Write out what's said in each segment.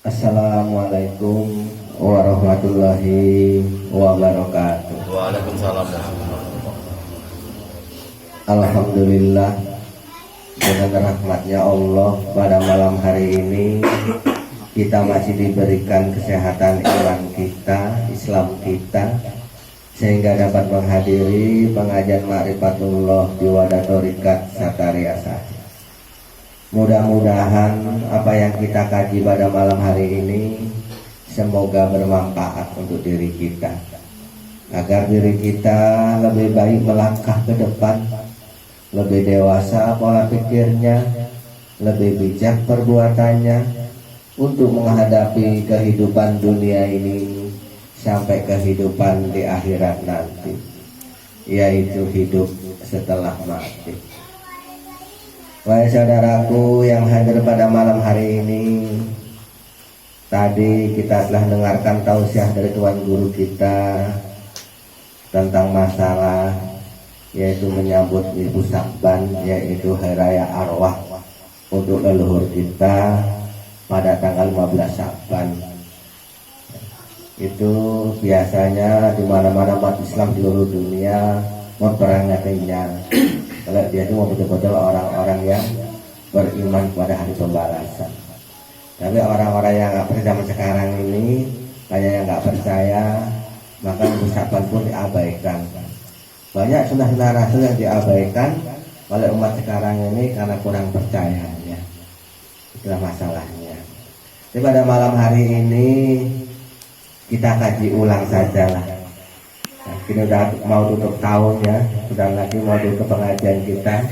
Assalamualaikum warahmatullahi wabarakatuh. Waalaikumsalam warahmatullahi wabarakatuh. Alhamdulillah, dengan rahmatnya Allah pada malam hari ini kita masih diberikan kesehatan iman kita, Islam kita, sehingga dapat menghadiri pengajian Ma'rifatullah di Wadah Thoriqat Sataria Sahih. Mudah-mudahan apa yang kita kaji pada malam hari ini semoga bermanfaat untuk diri kita, agar diri kita lebih baik melangkah ke depan, lebih dewasa pola pikirnya, lebih bijak perbuatannya untuk menghadapi kehidupan dunia ini sampai kehidupan di akhirat nanti, yaitu hidup setelah mati. Wahai saudaraku yang hadir pada malam hari ini, tadi kita telah dengarkan tausiah dari Tuan Guru kita tentang masalah yaitu menyambut Ibu Sakban, yaitu Hari Raya Arwah untuk leluhur kita pada tanggal 15 Sakban. Itu biasanya di mana-mana umat Islam di seluruh dunia memperingatinya. Kalau dia itu mau betul-betul orang-orang yang beriman pada hari pembalasan. Tapi orang-orang yang nggak percaya zaman sekarang ini, banyak yang nggak percaya, maka ucapan pun diabaikan. Banyak sunnah-sunnah Rasul yang diabaikan oleh umat sekarang ini karena kurang percayanya. Itulah masalahnya. Jadi pada malam hari ini kita kaji ulang sajalah. Ini udah mau tutup tahun ya, sudah lagi mau tutup pengajian kita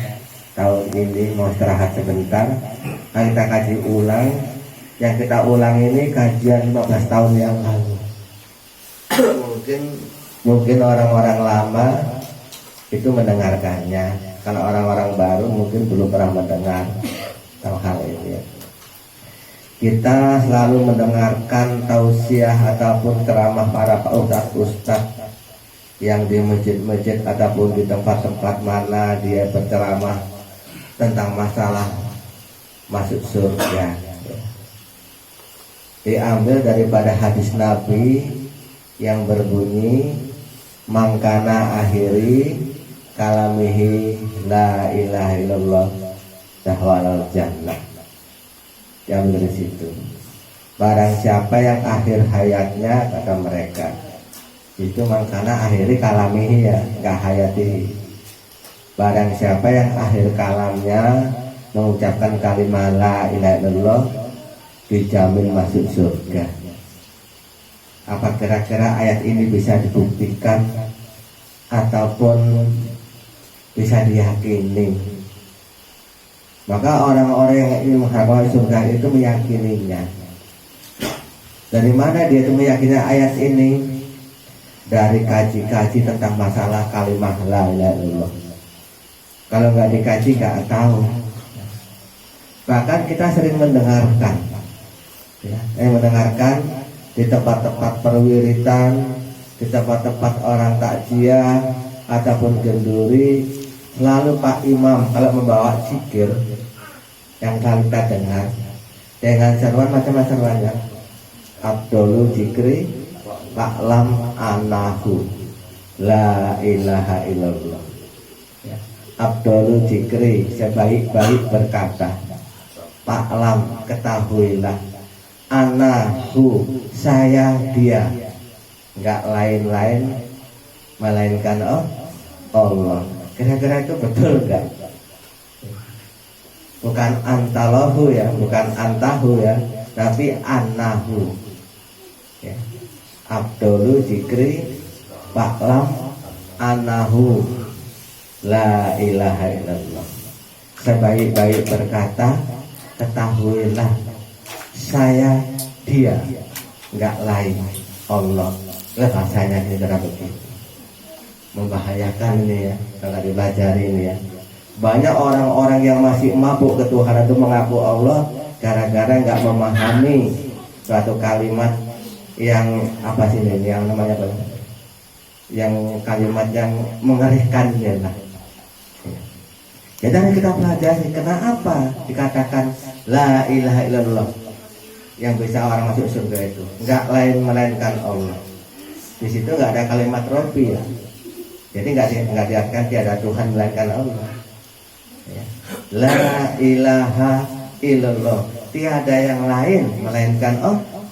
tahun ini, mau istirahat sebentar. Nah, kita kaji ulang. Yang kita ulang ini kajian 15 tahun yang lalu. mungkin orang-orang lama itu mendengarkannya. Kalau orang-orang baru mungkin belum pernah mendengar hal ini. Kita selalu mendengarkan tausiah ataupun ceramah para ustaz-ustaz yang di masjid-masjid ataupun di tempat-tempat mana dia berceramah tentang masalah masuk surga. Diambil daripada hadis Nabi yang berbunyi, mangkana akhiri kalamihi la ilaha illallah dahwalal jannah. Yang dari situ, barang siapa yang akhir hayatnya, kata mereka, itu mangkana akhiri kalamihi, ya nggak hayati. Barang siapa yang akhir kalamnya mengucapkan kalimat la ilaha illallah, dijamin masuk surga. Apa kira-kira ayat ini bisa dibuktikan ataupun bisa diyakini? Maka orang-orang yang ingin mengharapkan surga itu meyakininya. Dari mana dia itu meyakini ayat ini? Dari kaji-kaji tentang masalah kalimat la ilaha illallah. Kalau nggak dikaji nggak tahu. Bahkan kita sering mendengarkan, ya, mendengarkan di tempat-tempat perwiritan, di tempat-tempat orang takjiah ataupun genduri, selalu Pak Imam kalau membawa zikir yang kita dengar dengan seruan macam-macam banyak. Abdullu zikri Fa'lam anahu la ilaha illallah, ya. Abdullu zikri, sebaik-baik berkata, Fa'lam, ketahuilah, anahu, saya dia, enggak lain-lain melainkan Allah. Kira-kira itu betul enggak? Bukan antalahu ya, bukan antahu ya, tapi anahu, ya. Abdullu zikri Fa'lam anahu la ilaha illallah, sebaik-baik berkata, ketahuilah saya dia, enggak lain Allah. Bahasanya kira-kira begitu. Membahayakan ini ya, kalau dipelajari ini ya. Banyak orang-orang yang masih mabuk ketuhanan itu mengaku Allah gara-gara nggak memahami suatu kalimat yang apa sih ini, yang namanya apa? Yang kalimat yang mengerikan ya lah. Jadi kita pelajari kenapa dikatakan la ilaha illallah. yang bisa orang masuk surga itu, nggak lain melainkan Allah. Di situ nggak ada kalimat Robbi ya. Jadi nggak diartikan tiada Tuhan melainkan Allah. Ya. La ilaha illallah, tiada yang lain melainkan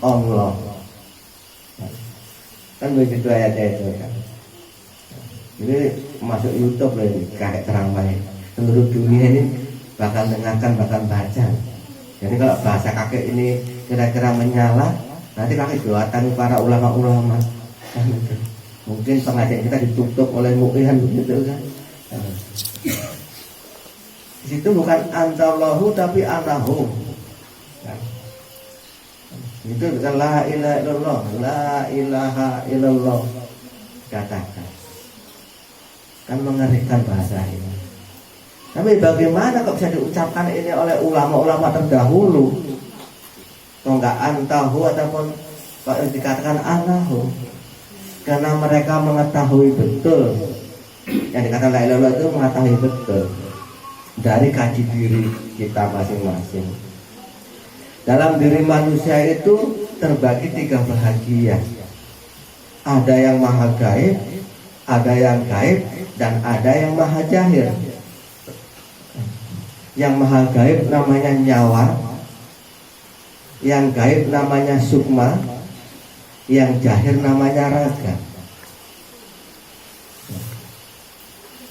Allah. Kan begitu ayatnya itu ya. Ini masuk YouTube loh ini, kayak terang banget. Seluruh dunia ini bakal dengarkan, bakal baca. Jadi kalau bahasa kakek ini kira-kira menyala, nanti kakek doakan para ulama-ulama. Mungkin pengajian kita ditutup oleh mu'in begitu kan. Di situ bukan antallahu tapi anahu. Itu bukan la ilaha illallah, la ilaha illallah. Katakan. Kan mengerikan bahasa ini. Tapi bagaimana kok bisa diucapkan ini oleh ulama-ulama terdahulu? Kalau nggak antahu ataupun kalau dikatakan anahu, karena mereka mengetahui betul. Yang dikatakan la ilaha illallah itu mengetahui betul dari kaji diri kita masing-masing. Dalam diri manusia itu terbagi 3 bahagian. Ada yang maha gaib, ada yang gaib, dan ada yang maha jahir. Yang maha gaib namanya nyawa, yang gaib namanya sukma, yang jahir namanya raga.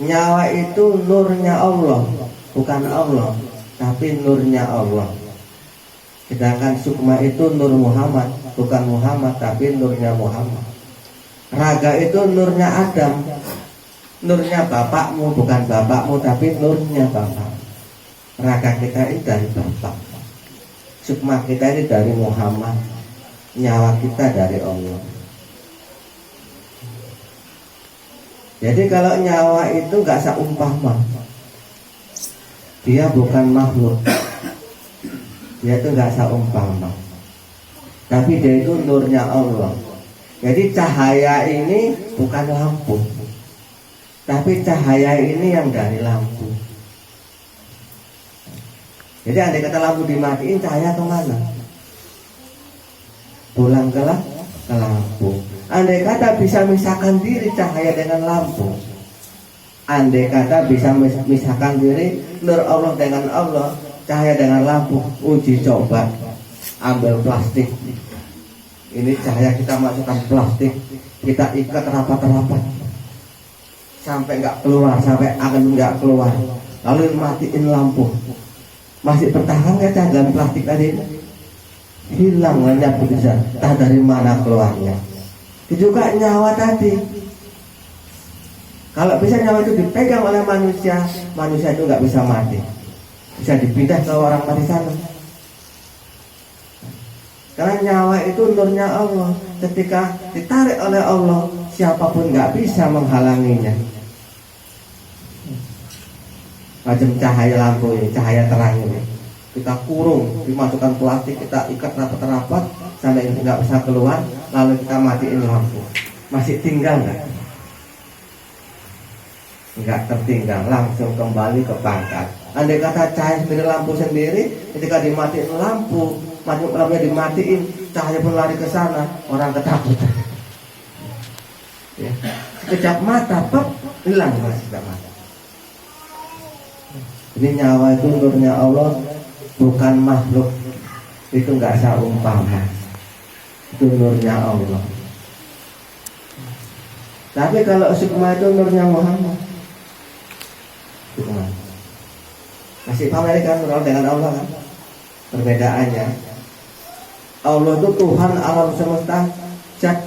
Nyawa itu nurnya Allah, bukan Allah, tapi nurnya Allah. Sedangkan sukma itu nur Muhammad, bukan Muhammad, tapi nurnya Muhammad. Raga itu nurnya Adam, nurnya bapakmu, bukan bapakmu, tapi nurnya bapak. Raga kita ini dari bapak, sukma kita ini dari Muhammad, nyawa kita dari Allah. Jadi kalau nyawa itu gak seumpama, dia bukan makhluk, dia itu gak seumpama, tapi dia itu nurnya Allah. Jadi cahaya ini bukan lampu, tapi cahaya ini yang dari lampu. Jadi andai kata lampu dimatiin, cahaya kemana? Pulang ke lampu. Andai kata bisa misahkan diri cahaya dengan lampu, andai kata bisa misahkan diri nur Allah dengan Allah, cahaya dengan lampu, uji coba, ambil plastik. Ini cahaya kita masukkan plastik, kita ikat rapat-rapat sampai nggak keluar, sampai angin nggak keluar, lalu matiin lampu. Masih bertahan nggak cahaya dalam plastik tadi? Hilang, lenyap begitu. Entah dari mana keluarnya. Itu juga nyawa tadi. Kalau bisa nyawa itu dipegang oleh manusia, manusia itu nggak bisa mati, bisa dipindah ke orang mati sana. Karena nyawa itu nurnya Allah. Ketika ditarik oleh Allah, siapapun nggak bisa menghalanginya. Macam cahaya lampu ini, cahaya terang ini, kita kurung, dimasukkan plastik, kita ikat rapat-rapat sampai nggak bisa keluar, lalu kita matiin lampu. Masih tinggal nggak? Nggak tertinggal, langsung kembali ke pangkat. Andai kata cahaya sendiri, lampu sendiri, ketika dimatiin lampu, lampunya dimatiin, cahaya pun lari ke sana, orang ketakutan. Ya. Sekejap mata, pep, hilang sekejap mata. Ini nyawa itu nurnya Allah, bukan makhluk. Itu nggak seumpama. Itu nurnya Allah. Tapi kalau sukma itu nurnya Muhammad. Sukma. Masih pamerikan kalau dengan Allah kan? Perbedaannya, Allah itu Tuhan alam semesta, zat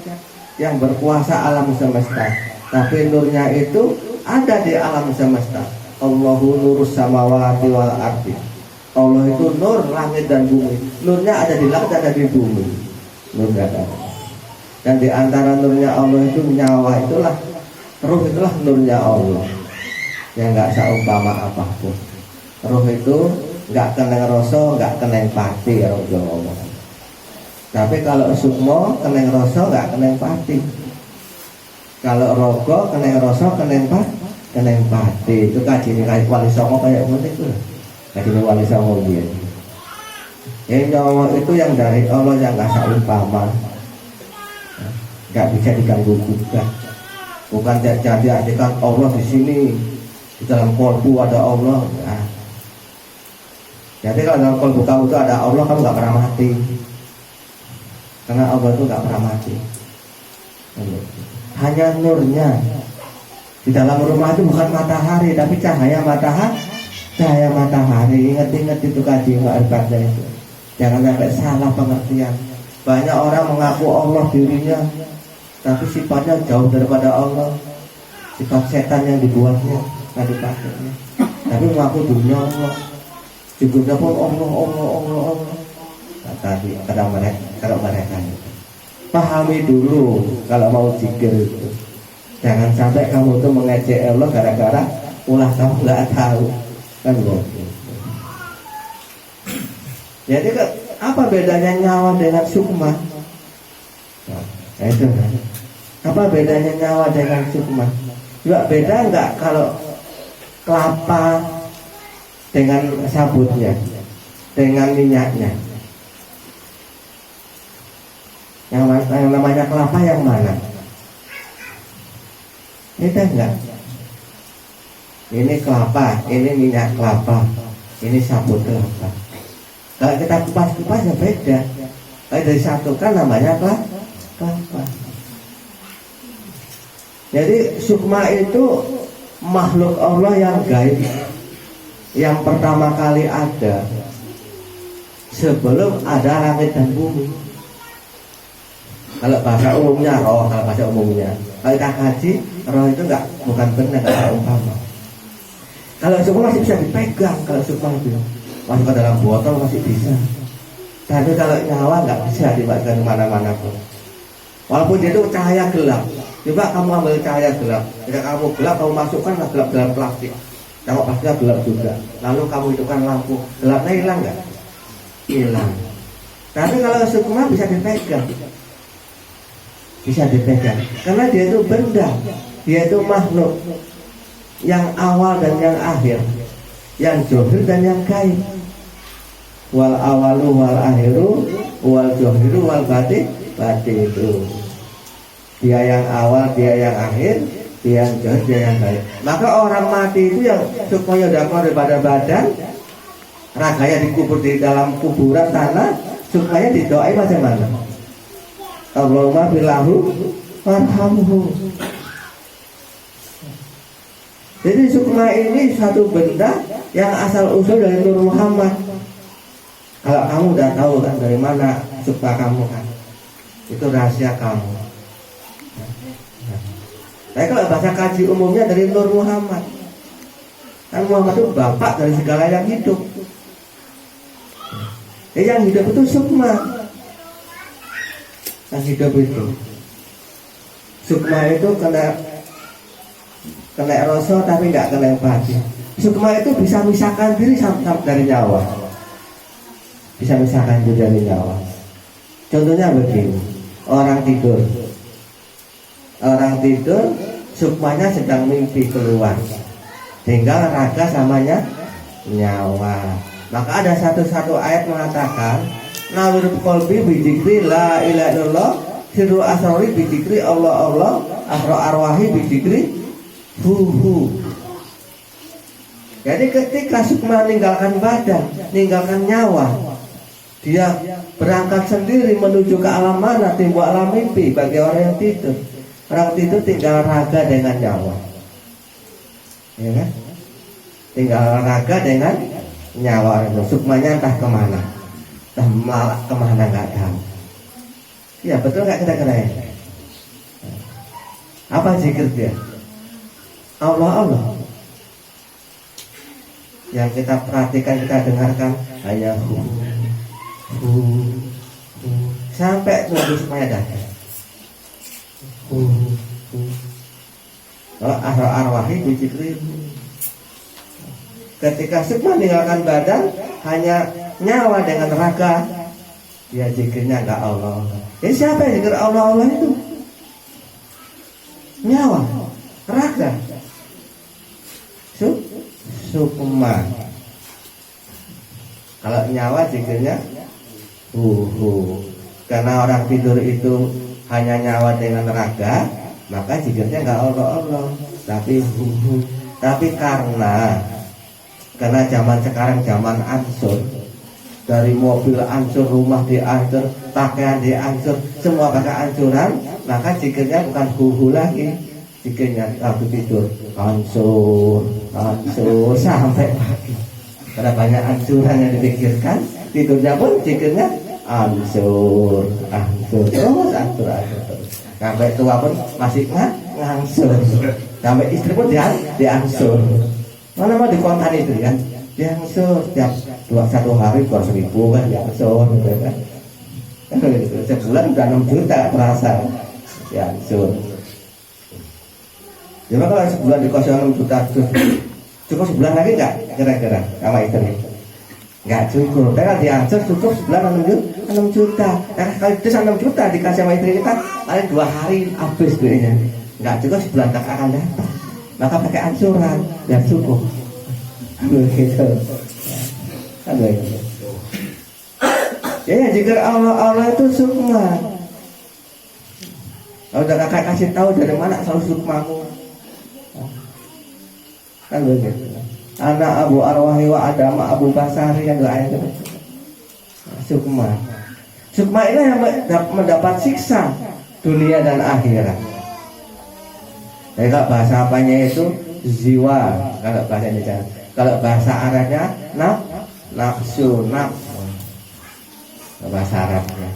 yang berkuasa alam semesta. Tapi nurnya itu ada di alam semesta. Allahu nurus samawati wal ardi. Allah itu nur langit dan bumi. Nurnya ada di langit, ada di bumi. Nur gak ada. Dan di antara nurnya Allah itu nyawa, itulah ruh, itulah nurnya Allah yang gak seumpama apapun. Ruh itu gak keneng rasa, gak keneng pati, ya Allah. Tapi kalau sukmo keneng rasa, gak keneng pati. Kalau rogo keneng rasa, keneng pati. Itu kaji ini kayak wali songo kayak mana itu. Kaji ini wali songo dia. Ya, nyawa itu yang dari Allah yang nggak seumpama, nggak bisa diganggu juga. Bukan jadi artikan Allah di sini, di dalam kolbu ada Allah. Nah, jadi kalau dalam kolbu kamu itu ada Allah, kamu nggak pernah mati. Karena Allah itu nggak pernah mati. Hanya nurnya. Di dalam rumah itu bukan matahari, tapi cahaya matahari. Cahaya matahari. Ingat-ingat itu kaji ma'rifatnya itu. Jangan sampai salah pengertian. Banyak orang mengaku Allah dirinya, tapi sifatnya jauh daripada Allah. Sifat setan yang dibuatnya, nggak dipakainya. Tapi mengaku dunia Allah. Juga pun Allah. Nah, tadi kalau mereka itu pahami dulu kalau mau zikir itu. Jangan sampai kamu itu mengejek Allah gara-gara ulah kamu nggak tahu, kan begitu. Jadi apa bedanya nyawa dengan sukma? Nah, itu kan. Apa bedanya nyawa dengan sukma? Juga beda nggak kalau kelapa dengan sabutnya, dengan minyaknya? Yang namanya kelapa yang mana? Beda enggak? Ini kelapa, ini minyak kelapa, ini sabut kelapa. Kalau kita kupas-kupas ya beda. Kalau dari satu kan namanya kelapa. Jadi sukma itu makhluk Allah yang gaib, yang pertama kali ada sebelum ada langit dan bumi. Kalau bahasa umumnya roh, kalau bahasa umumnya. Kalau kita kaji, roh itu bukan benar, nggak umpama. Kalau sukma masih bisa dipegang, kalau sukma itu masuk ke dalam botol masih bisa. Tapi kalau nyawa nggak bisa dibagikan kemana-mana pun. Walaupun dia itu cahaya gelap. Coba kamu ambil cahaya gelap. Jika kamu gelap, kamu masukkan gelap dalam plastik. Kamu pastinya gelap juga. Lalu kamu hidupkan lampu, gelapnya hilang nggak? Hilang. Tapi kalau sukma bisa dipegang. Bisa dipegang karena dia itu benda, dia itu makhluk yang awal dan yang akhir, yang zahir dan yang gaib. Wal awalu wal akhiru wal zahiru wal batin itu. Dia yang awal, dia yang akhir, dia yang zahir, dia yang gaib. Maka orang mati itu yang supaya udah keluar daripada badan, raganya dikubur di dalam kuburan tanah, supaya didoai macam mana? Allahumma bilahu warhamhu. Jadi sukma ini satu benda yang asal usul dari Nur Muhammad. Kalau kamu udah tahu kan dari mana sukma kamu kan, itu rahasia kamu. Tapi kalau bahasa kaji umumnya dari Nur Muhammad. Kan Muhammad itu bapak dari segala yang hidup. Yang hidup itu sukma. Yang hidup itu sukma itu kena rasa tapi nggak kena batin. Sukma itu bisa misahkan diri dari nyawa, bisa misahkan diri dari nyawa. Contohnya begini, orang tidur, sukmanya sedang mimpi keluar, tinggal raga samanya nyawa. Maka ada satu ayat mengatakan nawir qalbi bidzikri la ilaha illallah sirru asrori bidzikri Allah asra arwahi bidzikri hu. Jadi ketika sukma meninggalkan badan, meninggalkan nyawa, dia berangkat sendiri menuju ke alam mana? Timbul alam mimpi bagi orang yang tidur. Orang tidur tinggal raga dengan nyawa, ya kan? Tinggal raga dengan nyawa itu. Sukmanya entah kemana, malah kemana nggak tahu. Ya betul nggak kira-kira ya? Apa zikir dia? Allah. Yang kita perhatikan, kita dengarkan hanya hu. Sampai nunggu supaya datang. Kalau arwahi dicikri. Ketika sukma meninggalkan badan, hanya nyawa dengan raga, dia zikirnya enggak Allah. Jadi siapa yang zikir Allah itu? Nyawa, raga, sukma. Kalau nyawa zikirnya Karena orang tidur itu hanya nyawa dengan raga, maka zikirnya nggak Allah, tapi tapi karena zaman sekarang zaman ansur, dari mobil ansur, rumah diancur, pakaian diancur, semua pakai ancuran, maka zikirnya bukan lagi, zikirnya waktu tidur ansur sampai pagi. Karena banyak ancuran yang dipikirkan, tidurnya pun zikirnya ansur terus ansur sampai tua pun masih ngangsur, sampai istri pun diangsur. Mana mau dikontan itu kan, diangsur tiap 1 hari 2.000 kan diangsur gitu kan. Sebulan udah 6 juta terasa diangsur. Jadi kalau sebulan dikasih 6 juta cukup sebulan lagi nggak kira-kira sama istri? Nggak cukup. Kalau diangsur cukup sebulan 6 juta. Nah, kalau itu 6 juta dikasih sama istri kita paling 2 hari habis duitnya. Nggak cukup sebulan tak akan datang. Maka pakai ansuran biar cukup. Begitu. Ya jika Allah itu sukma. Kalau udah kakak kasih tahu dari mana asal sukmamu. Kan begitu. Anak Abu Arwahi wa Adama Abu Basari yang doa itu. Sukma. Sukma ini yang mendapat siksa dunia dan akhirat. Jadi kalau bahasa apanya itu jiwa, kalau bahasa Indonesia. Kalau bahasa Arabnya nafsu. Bahasa Arabnya.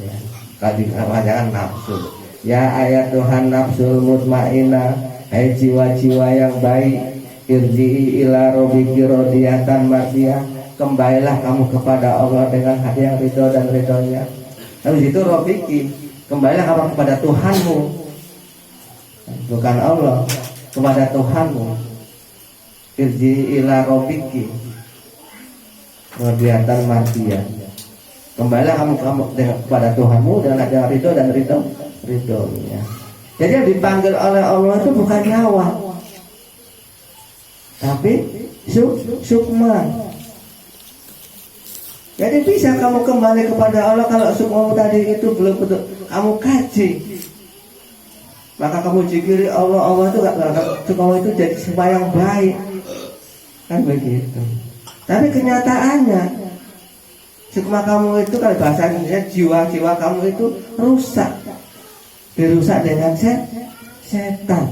Ya. Kalau dikatakan nafsu. Ya ayat Tuhan nafsul mutmainah, hai jiwa-jiwa yang baik. Irji'i ila rabbiki radiyatan mardiyah, kembalilah kamu kepada Allah dengan hati yang ridho dan ridhonya. Lalu itu rabbiki, kembalilah kamu kepada Tuhanmu, bukan Allah, kepada Tuhanmu. Irji'i ila rabbiki radiyatan mardiyah, kembalilah kamu kepada Tuhanmu dengan hati yang ridho dan ridhonya. Jadi yang dipanggil oleh Allah itu bukan nyawa, tapi sukma. Jadi bisa kamu kembali kepada Allah kalau sukmamu tadi itu belum betul kamu kaji. Maka kamu zikiri Allah itu sukmamu itu jadi sukma yang baik. Kan begitu. Tapi kenyataannya sukma kamu itu kalau bahasa Indonesia jiwa kamu itu rusak. Dirusak dengan setan.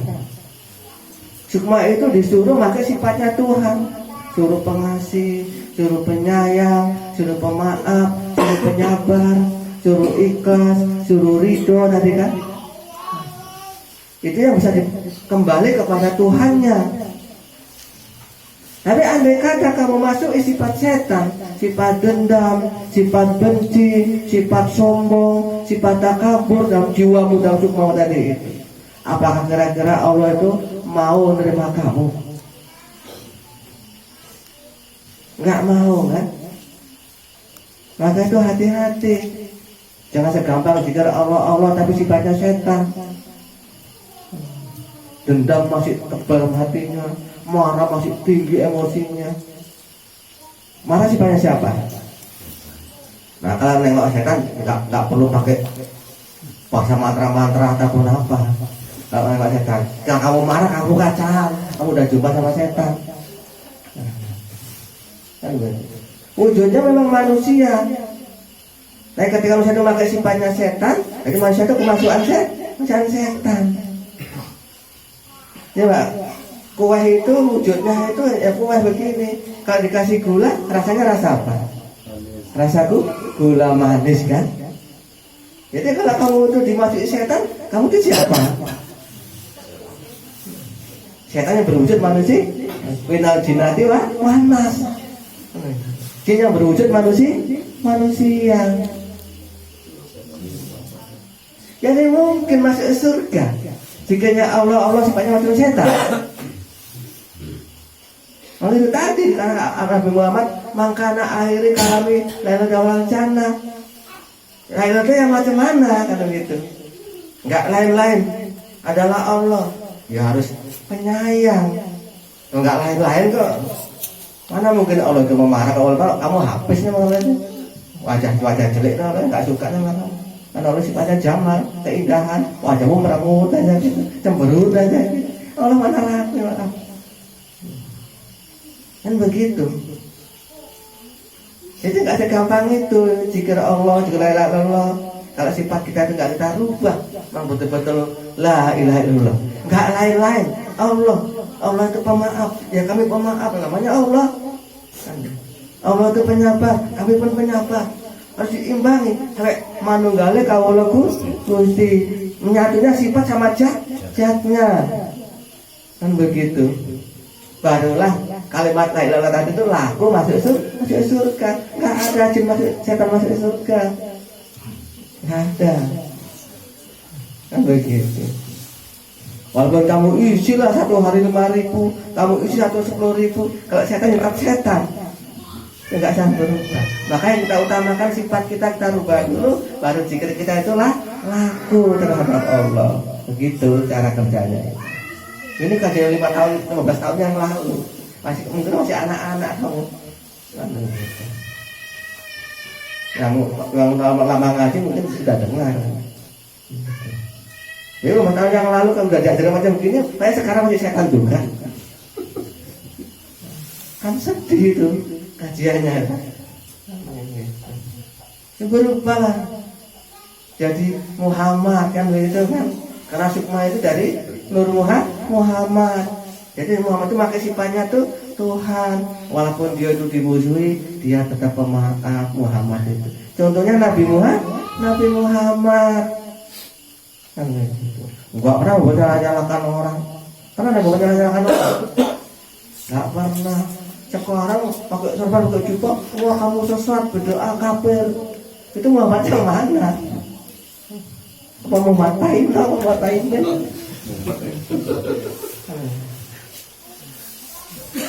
Sukma itu disuruh pakai sifatnya Tuhan, suruh pengasih, suruh penyayang, suruh pemaaf, suruh penyabar, suruh ikhlas, suruh ridho tadi kan. Itu yang bisa kembali kepada Tuhannya. Tapi andai kata kamu masuk sifat setan, sifat dendam, sifat benci, sifat sombong, sifat takabur dalam jiwamu dalam sukma tadi itu, apakah kira-kira Allah itu mau menerima kamu? Nggak mau kan? Maka itu hati-hati. Jangan segampang jika Allah tapi sifatnya setan. Dendam masih tebal hatinya, marah masih tinggi emosinya. Marah sifatnya siapa? Nah kalau nengok setan nggak perlu pakai bahasa mantra-mantra ataupun apa. Kalau nengok setan, kalau kamu marah kamu kacau, kamu udah jumpa sama setan. Wujudnya memang manusia. Tapi ketika manusia itu pakai sifatnya setan, jadi manusia itu kemasukan setan. Ya Pak, kue itu wujudnya itu ya kue begini. Kalau dikasih gula, rasanya rasa apa? Rasa gula manis kan? Jadi kalau kamu itu dimasuki setan, kamu itu siapa? Setan yang berwujud manusia, winal jinati wanas. Jin yang berwujud manusia. Jadi mungkin masuk surga jikanya Allah sifatnya macam setan. Oleh itu tadi Nabi Muhammad mangkana akhiri kalami lalu jawal jannah. Lain itu yang macam mana kata gitu. Enggak lain-lain adalah Allah. Ya harus penyayang. Enggak lain-lain kok. Mana mungkin Allah itu memarah kalau kamu habisnya malah itu. wajah jelek Allah nggak suka sama kamu. Karena Allah sifatnya jamal, keindahan, wajahmu merengut aja gitu, cemberut aja gitu. Allah mana laku ya kamu. Kan begitu. Jadi nggak segampang itu. Zikir Allah, zikir la ilaha illallah. Kalau sifat kita itu nggak kita rubah, memang betul-betul la ilaha illallah. Nggak lain-lain. Allah itu pemaaf. Ya kami pemaaf. Namanya Allah. Allah itu penyabar. Kami pun penyabar. Harus diimbangi. Sampai manunggale kawula Gusti. Menyatunya sifat sama zatnya. Kan begitu. Barulah kalimat la ilaha illallah tadi itu laku masuk surga. Nggak ada jin masuk, setan masuk surga. Nggak ada. Kan begitu. Walaupun kamu isilah 1 hari 5.000, kamu isi 10.000, kalau setan tetap setan. Nggak bisa berubah. Makanya kita utamakan sifat kita rubah dulu, baru zikir kita itulah laku terhadap Allah. Begitu cara kerjanya. Ini kajian 5 tahun, 15 tahun yang lalu. Mungkin masih anak-anak kamu. Yang lama ngaji mungkin sudah dengar. Jadi 5 tahun yang lalu kalau udah diajarin macam begini, saya sekarang masih setan juga. Kan sedih itu kajiannya. Ya berubah lah. Jadi Muhammad kan begitu kan. Karena sukma itu dari Nur Muhammad. Jadi Muhammad itu pakai sifatnya tuh Tuhan. Walaupun dia itu dimusuhi, dia tetap pemaaf Muhammad itu. Contohnya Nabi Muhammad. Kan begitu. Enggak pernah nyalakan orang. Pernah ada nyalakan orang? Enggak pernah. Sekarang pakai serban pakai jubah, wah kamu sesat, berdoa kafir. Itu Muhammad yang mana? Apa mau matain kan?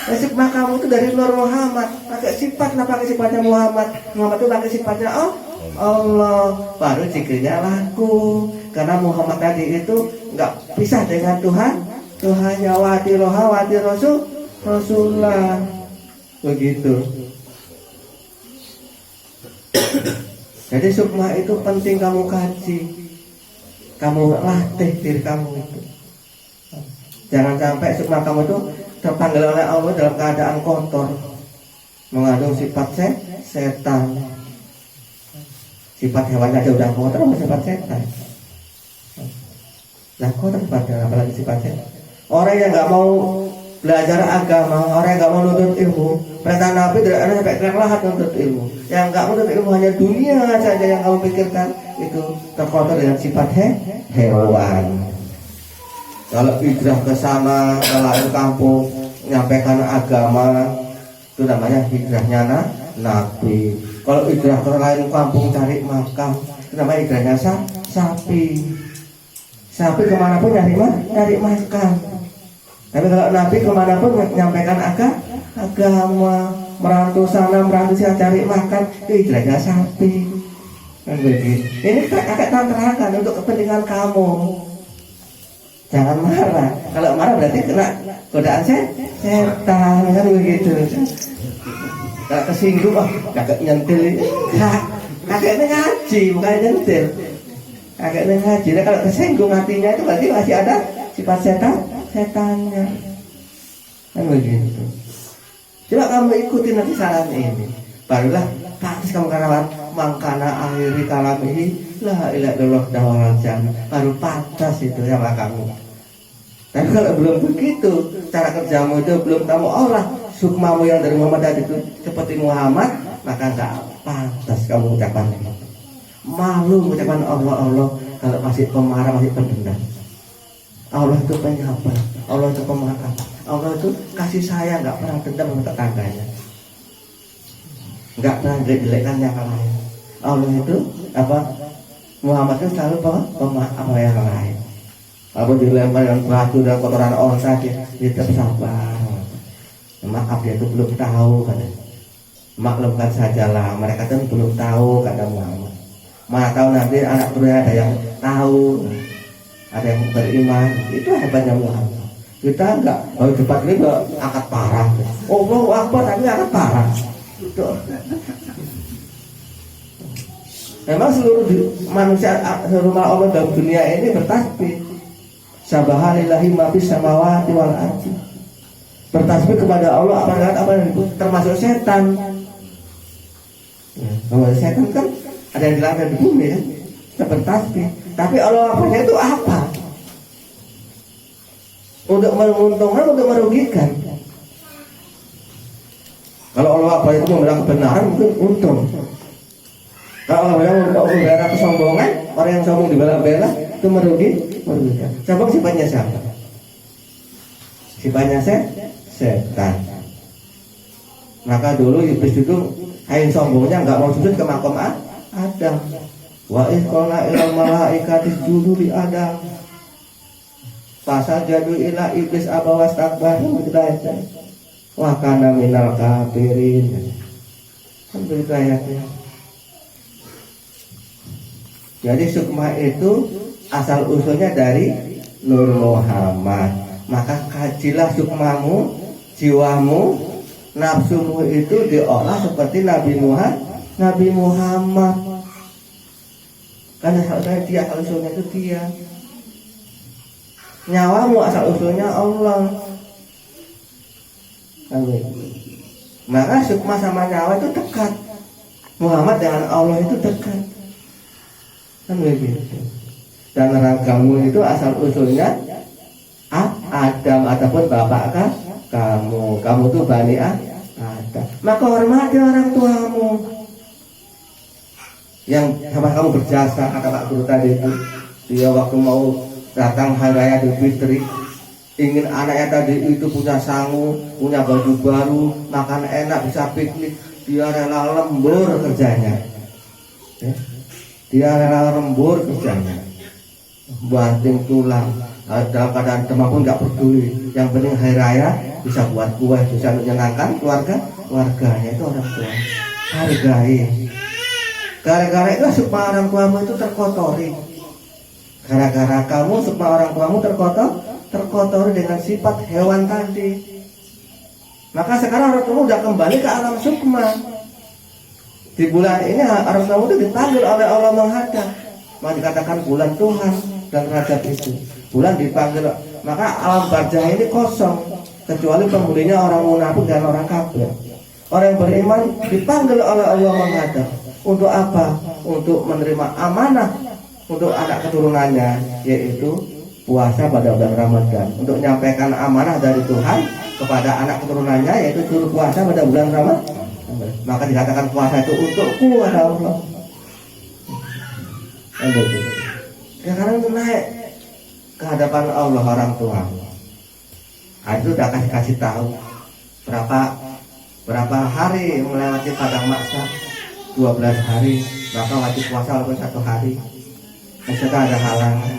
Nasib kamu itu dari Nur Muhammad. Pakai sifat, pakai sifatnya Muhammad. Muhammad itu pakai sifatnya Allah. Baru zikirnya laku. Karena Muhammad tadi itu nggak pisah dengan Tuhan. Tuhannya wati roha, wati Rasulullah. Begitu. Jadi sukma itu penting kamu kaji, kamu latih diri kamu itu. Jangan sampai sukma kamu itu terpanggil oleh Allah dalam keadaan kotor, mengandung sifat setan. Sifat hewannya aja udah kotor, sama sifat setan. Nah kotor apalagi sifat setan. Orang yang nggak mau belajar agama, orang yang nggak mau nuntut ilmu, perintah Nabi tidak ada sampai kelelahan nuntut ilmu. Yang nggak menuntut ilmu hanya dunia saja yang kamu pikirkan, itu terkotor dengan sifat hewan. Kalau hijrah ke sana, ke lain kampung, menyampaikan agama, itu namanya hijrahnya Nabi. Kalau hijrah ke lain kampung cari makan, itu namanya hijrahnya sapi. Sapi kemanapun nyari makan. Tapi kalau Nabi kemanapun menyampaikan agama, merantau sana, merantau sini cari makan, itu hijrahnya sapi. Kan begitu. Ini kakak terangkan untuk kepentingan kamu. Jangan marah. Kalau marah berarti kena godaan setan, kan begitu. Kalau kesinggung, kakak nyentil ini. Kakaknya ngaji, bukan nyentil. Kakaknya ngaji. Nah, kalau kesinggung hatinya itu berarti masih ada sifat setannya. Kan begitu. Coba kamu ikuti nanti saran ini. Barulah pantas kamu katakan mangkana akhiri kalamihi la ilaha illallah dawal jannah. Baru pantas itu sama kamu. Tapi kalau belum begitu, cara kerjamu itu belum kamu olah sukmamu yang dari Muhammad tadi itu seperti Muhammad, maka nggak pantas kamu ucapan itu. Malu ucapan Allah kalau masih pemarah, masih pendendam. Allah itu penyabar, Allah itu pemaaf, Allah itu kasih sayang, nggak pernah dendam untuk tetangganya, nggak pernah jelek-jelekan yang lain. Allah itu Muhammad itu selalu pemaaf yang lain. Apa dilempar dengan batu dan kotoran orang saja, dia tetap sabar. Maaf dia itu belum tahu kan. Maklumkan sajalah, mereka kan belum tahu kata Muhammad. Mana tahu nanti anak turunnya ada yang tahu, ada yang beriman. Itu hebatnya Muhammad. Kita enggak, kalau debat ini enggak angkat parah. Allahu Akbar tapi angkat parah. Itu. Memang seluruh manusia, seluruh Allah dalam dunia ini bertasbih. Subhanallahi ma fis samawati wal ardi. Bertasbih kepada Allah apa itu termasuk setan. Kalau setan kan ada yang di langit dan di bumi kan, kita bertasbih. Tapi Allah apanya itu apa? Untuk menguntungkan, untuk merugikan. Kalau Allah apa itu membela kebenaran mungkin untung. Kalau Allah yang membela kesombongan, orang yang sombong dibela-bela itu merugikan. Sombong sifatnya siapa? Sifatnya setan. Maka dulu iblis itu yang sombongnya nggak mau sujud ke makam Adam. Wa idh qala ilal malaikati isjudu li Adam. Fasajadu ila iblis aba wastakbara wa kana minal kafirin. Kan begitu ayatnya. Jadi sukma itu asal usulnya dari Nur Muhammad. Maka kajilah sukmamu, jiwamu, nafsumu itu diolah seperti Nabi Muhammad. Karena dia asal usulnya itu dia. Nyawamu asal usulnya Allah. Maka sukma sama nyawa itu dekat. Muhammad dengan Allah itu dekat. Kan begitu. Dan ragamu itu asal usulnya Adam ataupun bapak kamu tuh Bani Adam. Maka hormati orang tuamu yang sama kamu berjasa. Kata Pak Guru tadi itu, dia waktu mau datang hari raya Idul Fitri, ingin anaknya tadi itu punya sangu, punya baju baru, makan enak, bisa piknik, dia rela lembur kerjanya. Dia rela lembur kerjanya, banting tulang, dalam keadaan demam pun nggak peduli. Yang penting hari raya bisa buat kue, bisa menyenangkan keluarganya. Itu orang tua. Hargai. Gara-gara itu supaya orang tuamu itu terkotori. Gara-gara kamu supaya orang tuamu terkotori dengan sifat hewan tadi. Maka sekarang orang tuamu udah kembali ke alam sukma. Di bulan ini orang tuamu itu dipanggil oleh Allah menghadap. Maka dikatakan bulan Tuhan dan Rajab itu. Bulan dipanggil, maka alam barzah ini kosong kecuali penghuninya orang munafik dan orang kafir. Orang yang beriman dipanggil oleh Allah menghadap. Untuk apa? Untuk menerima amanah untuk anak keturunannya, yaitu puasa pada bulan Ramadan. Untuk menyampaikan amanah dari Tuhan kepada anak keturunannya, yaitu suruh puasa pada bulan Ramadan. Maka dikatakan puasa itu untukku ada Allah. Sekarang itu naik ke hadapan Allah orang tua. Itu udah kasih tahu berapa hari melewati padang maksa, 12 hari, maka wajib puasa walaupun 1 hari. Setelah ada halangan.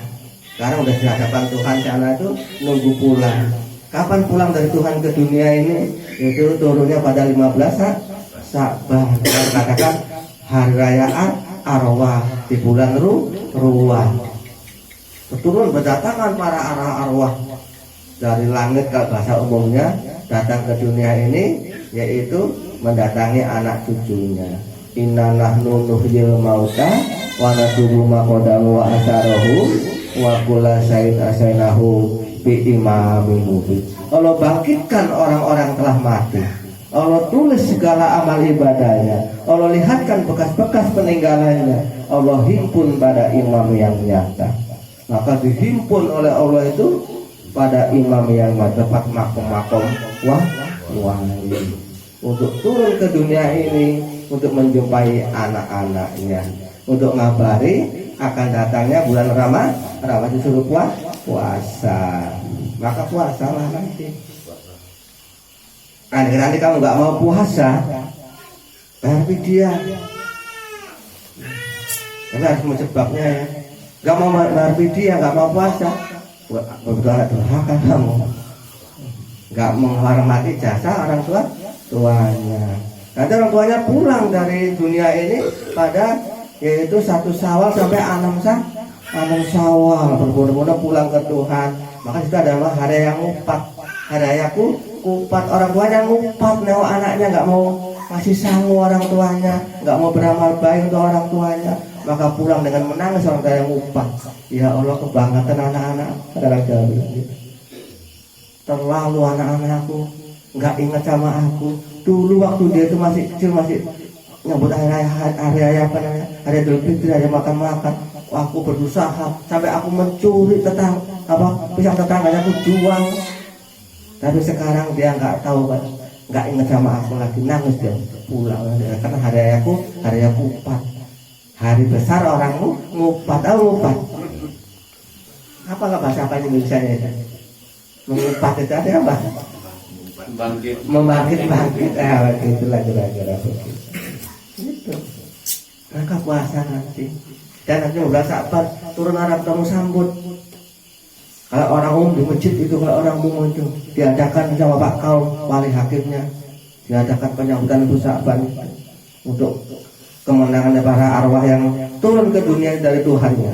Sekarang udah di hadapan Tuhan, sana itu nunggu pulang. Kapan pulang dari Tuhan ke dunia ini? Itu turunnya pada 15 Sa'ban. Katakan hari raya Arwah di bulan Ruwah. Turun berdatangan para arwah dari langit, kalau bahasa umumnya datang ke dunia ini, yaitu mendatangi anak cucunya. Inna nahnu nuhyil mauta wa natubu ma qadamu wa asarahu wa kula sayyid asainahu bi imamin mubin. Allah bangkitkan orang-orang telah mati. Allah tulis segala amal ibadahnya. Allah lihatkan bekas-bekas peninggalannya. Allah himpun pada imam yang nyata. Maka dihimpun oleh Allah itu pada imam yang tepat makom-makom wali untuk turun ke dunia ini, untuk menjumpai anak-anaknya, untuk ngabari akan datangnya bulan Ramadan disuruh puasa. Maka puasalah nanti. Nanti kamu nggak mau puasa, tapi dia harus sebabnya ya. Gak mau dia, gak mau puasa, betul-betul durhaka kamu. Gak menghormati jasa orang tuanya. Nanti orang tuanya pulang dari dunia ini pada yaitu 1 Syawal sampai 6 Syawal, berbondong-bondong pulang ke Tuhan. Maka itu adalah hari yang ngupat, hari raya kupat. Orang tuanya ngupat, nyawa anaknya gak mau masih sanggup orang tuanya, nggak mau beramal baik untuk orang tuanya, maka pulang dengan menangis orang tua yang upah. Ya Allah, kebanggaan anak-anak. Kadang jawab gitu. Terlalu anak-anakku nggak ingat sama aku. Dulu waktu dia itu masih kecil, masih nyambut hari apa namanya, hari Idul Fitri, hari makan-makan, aku berusaha sampai aku mencuri pisang tetangganya, aku jual. Tapi sekarang dia nggak tahu kan, nggak ingat sama aku lagi, nangis dia pulang karena hari aku upat. Hari besar orang ngupat, apa nggak bahasa apa Indonesia nya? Mengupat itu ada apa? Membangkit. Itulah kira-kira begitu. Itu. Maka puasa nanti. Dan nanti udah sabar turun Arab kamu sambut. Kalau orang umum di masjid itu, kalau orang umum itu diadakan sama Pak Kaum wali hakimnya, diadakan penyambutan Ibu Sa'ban untuk kemenangannya para arwah yang turun ke dunia dari Tuhannya.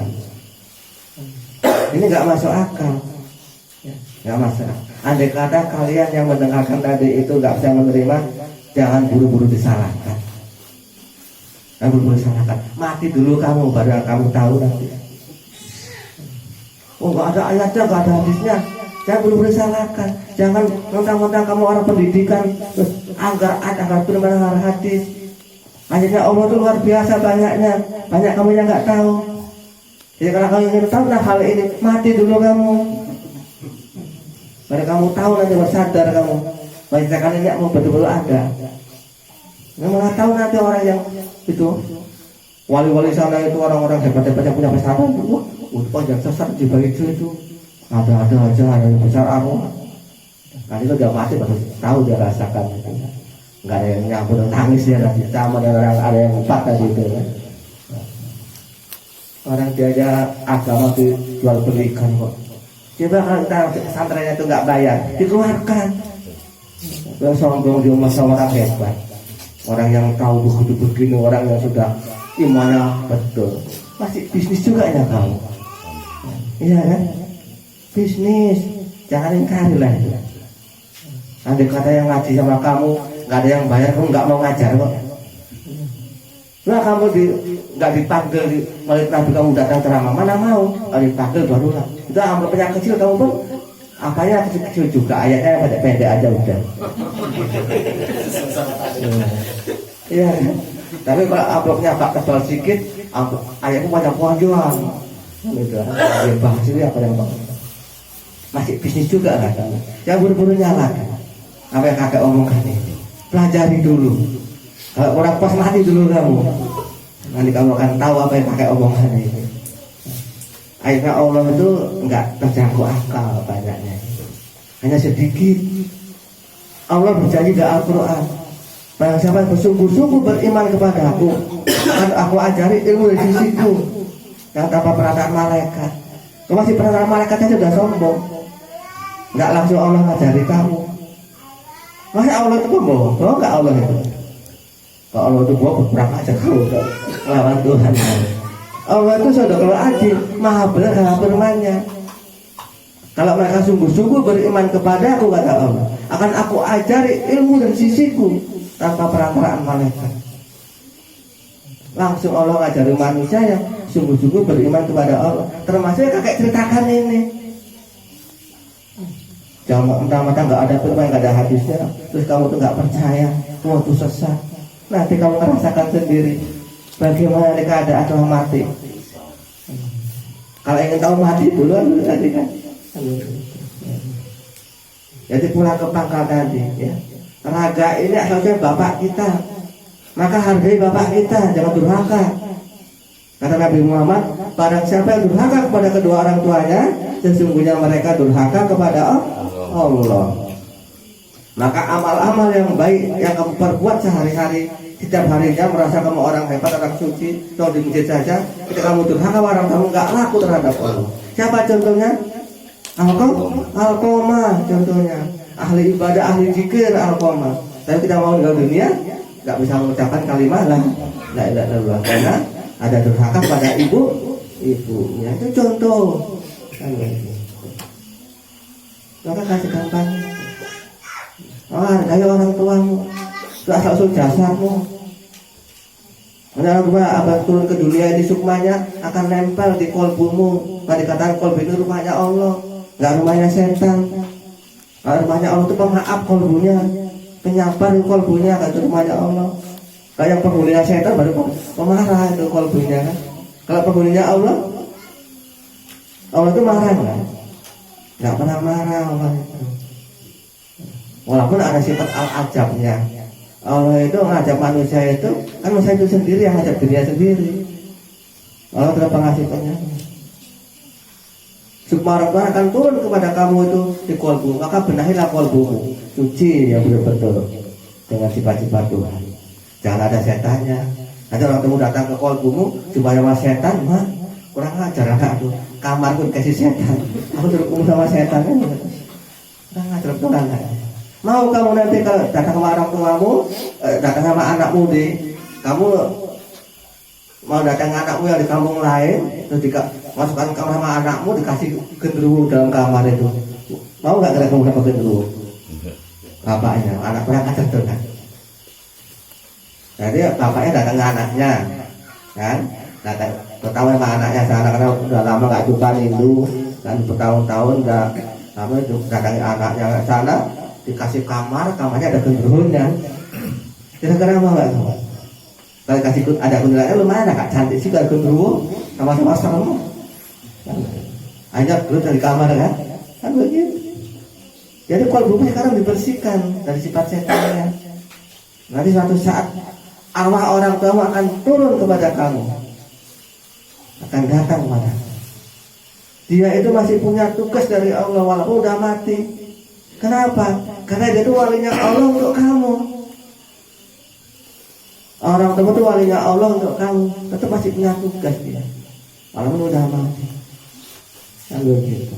Ini nggak masuk akal. Nggak masalah. Andai kata kalian yang mendengarkan tadi itu nggak bisa menerima, jangan buru-buru disalahkan. Jangan buru-buru disalahkan. Mati dulu kamu, baru kamu tahu nanti. Oh, nggak ada ayatnya, nggak ada hadisnya. Jangan buru-buru disalahkan. Jangan mentang-mentang kamu orang pendidikan terus anggar benar-benar hadis. Akhirnya Allah itu luar biasa banyaknya. Banyak kamu yang nggak tahu. Jadi kalau kamu ingin tahu tentang hal ini, mati dulu kamu. Pada kamu tahu nanti bersadar kamu. Banyak sekali ini mau betul-betul ada. Kamu nggak tahu nanti orang yang itu wali-wali sana itu orang-orang hebat-hebat yang punya pesantren. Yang sesat di bagi itu ada aja yang besar arwah. Kan itu dia mati baru tahu dia rasakan. Nggak ada yang nyambut nangis ya nanti sama dengan orang ada yang empat tadi itu kan. Orang dia agama dijual belikan kok. Coba kalau kita pesantrennya itu nggak bayar, dikeluarkan. Terus sombong di masa orang hebat, orang yang tahu begitu begini, orang yang sudah imannya betul, masih bisnis juga ya kamu. Iya kan? Bisnis, jangan ingkari lah itu. Andai kata yang ngaji sama kamu nggak ada yang bayar, kamu nggak mau ngajar kok. Nah kamu nggak dipanggil di maulid Nabi, kamu datang ceramah, mana mau? Kalau dipanggil barulah. Itu amplopnya kecil, kamu pun apanya kecil-kecil juga, ayatnya pendek-pendek aja udah. Iya. Tapi kalau amplopnya agak tebal sedikit, ayatnya panjang-panjang. Gitu. Bahas ini apa yang masih bisnis juga kan? Jangan buru-buru nyalakan. Apa yang kakek omongkan ini? Pelajari dulu. Orang pas mati dulu kamu. Nanti kamu akan tahu apa yang kakek omongkan ini. Akhirnya Allah itu enggak terjangkau akal banyaknya. Hanya sedikit. Allah berjanji dalam Al-Quran, barang siapa yang bersungguh-sungguh beriman kepada aku, akan aku ajari ilmu dari sisiku yang tanpa perantara malaikat. Kamu masih perantara malaikat saja sudah sombong. Enggak langsung Allah ngajari kamu. Masa Allah itu bohong? Oh enggak Allah itu. Kalau Allah itu bohong, berperang aja kamu lawan Tuhan. Allah itu sudah kalau adil, maha benar dalam firman-Nya. Kalau mereka sungguh-sungguh beriman kepada aku, kata Allah, akan aku ajari ilmu dari sisiku tanpa perantaraan malaikat. Langsung Allah ngajari manusia yang sungguh-sungguh beriman kepada Allah. Termasuk kakek ceritakan ini. Jangan mentang-mentang nggak ada firman, nggak ada hadisnya, terus kamu tuh nggak percaya, kamu tuh sesat. Nanti kamu merasakan sendiri bagaimana keadaan setelah mati. Kalau ingin tahu mati dulu nanti kan. Jadi pulang ke pangkal tadi ya. Raga ini asalnya bapak kita, maka hargai bapak kita, jangan durhaka. Kata Nabi Muhammad, barang siapa yang durhaka kepada kedua orang tuanya, sesungguhnya mereka durhaka kepada Allah. Maka amal-amal yang baik yang kamu perbuat sehari-hari, setiap harinya merasa kamu orang hebat, orang suci, atau di masjid saja, ketika kamu durhaka orang kamu nggak laku terhadap Allah. Siapa contohnya? Al-Qomah contohnya, ahli ibadah, ahli zikir Al-Qomah. Tapi kita mau tinggal dunia, nggak bisa mengucapkan kalimat la ilaha illallah karena ada durhaka pada ibunya. Itu contoh. Maka kasih gampang. Hargai orang tuamu. itu asal-usul dasarmu. Menurut abang turun ke dunia ini sukmanya akan nempel di kolbumu. Nggak dikatakan kolbu itu rumahnya Allah, nggak rumahnya setan. Rumahnya Allah itu pemaaf kolbunya, penyabar kolbunya, kan itu rumahnya Allah. Kalau yang penghuninya setan baru pemarah itu kolbunya kan. Kalau penghuninya Allah itu marah kan? Nggak pernah marah Allah itu. Walaupun ada sifat al-ajabnya. Allah itu ngajak manusia itu kan manusia itu sendiri yang ngajak dirinya sendiri. Allah telah pengasih penyayang. Sukma Rabbana akan turun kepada kamu itu di kolbu, maka benahilah kolbumu, suci yang betul-betul dengan sifat-sifat Tuhan. Jangan ada setannya. Nanti orang temu datang ke kolbumu cuma sama setan, mah kurang ajar anak tuh. Kamar pun kasih setan. Aku terus sama setan kan? Kurang ajar betul anak. Mau kamu nanti kalau datang sama orang tuamu, datang sama anakmu kamu mau datang anakmu yang di kampung lain, terus masukkan kamar sama anakmu dikasih genderuwo dalam kamar itu, mau nggak kira kamu dapat genderuwo? Bapaknya, anak kurang ajar tuh kan? Jadi bapaknya datang ke anaknya, kan? Datang pertama sama anaknya, karena udah lama nggak suka rindu, dan bertahun-tahun udah lama itu datangi anaknya ke sana. Dikasih kamarnya ada genderuwonya. Kira-kira mau nggak kamu? Kalau kasih ada genderuwonya lumayan, agak cantik sih kalau genderuwo, sama-sama serem. Ajak terus dari kamar kan begitu. Jadi kolbumu sekarang dibersihkan dari sifat setannya. Nanti suatu saat arwah orang tua akan turun kepada kamu, akan datang kepada. Dia itu masih punya tugas dari Allah walaupun udah mati. Kenapa? Karena dia itu walinya Allah untuk kamu. Orang tua itu walinya Allah untuk kamu, tetap masih punya tugas dia. Walaupun udah mati. Kan begitu.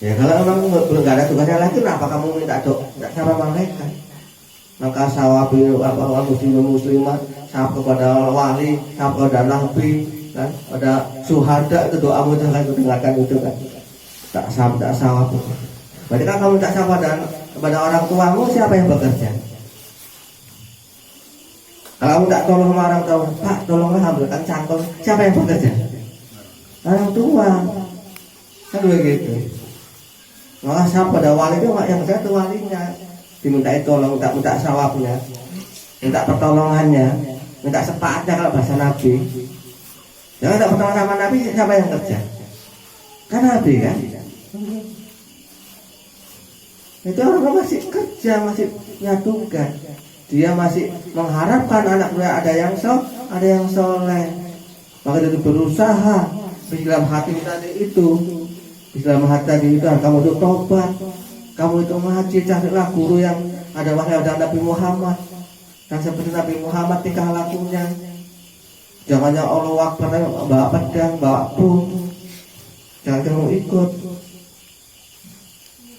Ya kalau memang belum ada tugasnya lagi, kenapa kamu minta doa sama malaikat? Maka sawabi muslimah sahab kepada wali, sahab kepada nabi, kan? Pada suhada itu doamu jangan dengarkan itu kan. Tak sawab. Berarti kan kamu tak sawab kepada orang tuamu, siapa yang bekerja? Kalau kamu tak tolong sama orang tua, Pak tolonglah ambilkan cangkul, siapa yang bekerja? Orang tua. Kan begitu. Maka sawab pada wali itu yang bekerja itu walinya. Dimintai tolong, tak minta sawabnya, minta pertolongannya, minta sepaatnya kalau bahasa Nabi. Jangan tak pertolongan sama Nabi, siapa yang kerja? Kan Nabi kan? Itu orang masih kerja, masih punya tugas. Dia masih mengharapkan anaknya ada yang soleh. Maka dia berusaha di dalam hati tadi itu. Di dalam hati tadi itu kamu itu tobat, kamu itu ngaji, carilah guru yang ada wahai ada Nabi Muhammad. Dan seperti Nabi Muhammad tingkah lakunya. Jangan yang Allah Akbar bawa pedang, bawa bom. Jangan kamu ikut.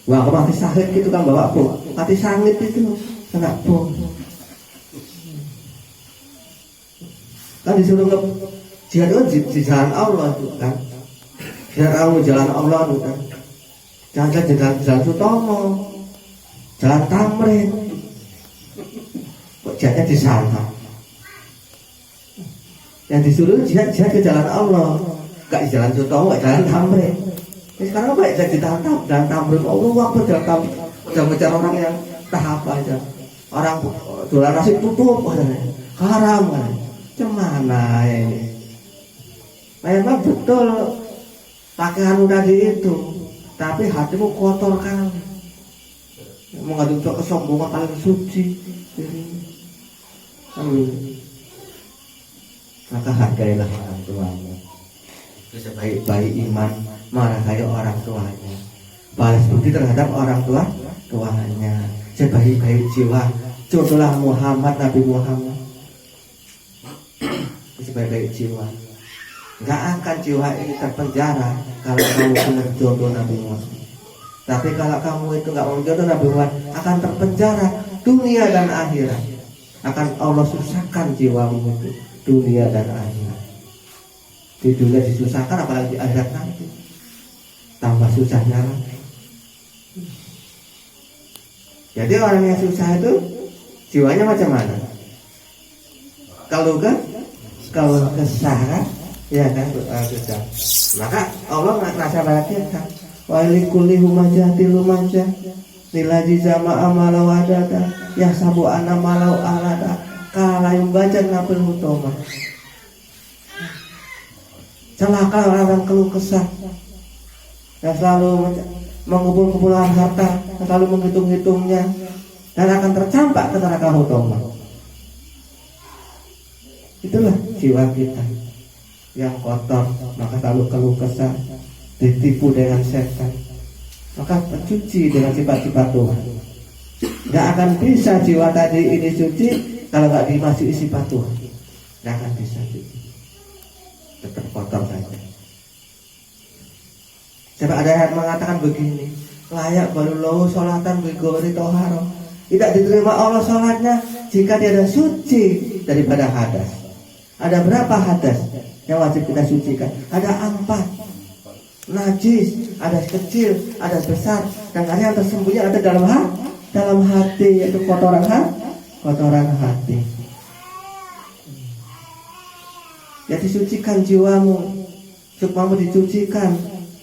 Wah, mati sahid gitu kan bawa bom, mati sangit itu kena bom. Kan disuruh jihad itu di jalan Allah itu kan. Jihad kamu jalan Allah itu kan. Jangan jalan Sutomo, jalan Tamrin. Kok jihadnya di sana? Yang disuruh jihad ke jalan Allah, gak di jalan Sutomo, gak jalan Tamrin. Ini sekarang apa ya jadi jalan Tamrin? Allah waktu jalan Tamrin udah mencari orang yang tahap aja. Orang jualan nasi tutup, haram kan? Cemana ini? Memang betul pakaianmu tadi itu, tapi hatimu kotor kan? Mengadu kesombongan paling suci. Maka hargailah orang tuamu. Sebaik-baik iman marahi orang tuanya. Balas budi terhadap orang tuanya. Sebaik-baik jiwa. Contohlah Muhammad, Nabi Muhammad. Sebaik-baik jiwa. Gak akan jiwa ini terpenjara kalau kamu benar contoh Nabi Muhammad. Tapi kalau kamu itu gak mau contoh Nabi Muhammad, akan terpenjara dunia dan akhirat. Akan Allah susahkan jiwamu itu, dunia dan akhirat. Di dunia disusahkan, apalagi di akhirat nanti tambah susahnya lagi. Jadi orang yang susah itu jiwanya macam mana? Kalau kesah kan, ya kan, susah. Maka Allah nggak rasa bahagia kan. Walikuli humajati lumajah nilaji zama amalau adada ya sabu anamalau alada kala yang baca napil hutoma. Celaka orang keluh kesah yang selalu mengumpul-kumpulkan harta, yang selalu menghitung-hitungnya, dan akan tercampak ke neraka hutoma. Itulah jiwa kita yang kotor, maka selalu keluh kesah, ditipu dengan setan. Maka tercuci dengan sifat-sifat Tuhan. Gak akan bisa jiwa tadi ini suci kalau gak dimasuki sifat Tuhan. Gak akan bisa suci, tetap kotor saja. Sebab ada yang mengatakan begini, layak baru lahu sholatan bigori toharo. Tidak diterima Allah sholatnya jika dia ada suci daripada hadas. Ada berapa hadas yang wajib kita sucikan? Ada 4. Najis, ada kecil, ada besar, dan ada yang tersembunyi ada dalam hati, yaitu kotoran hati. Jadi sucikan jiwamu, supaya dicucikan,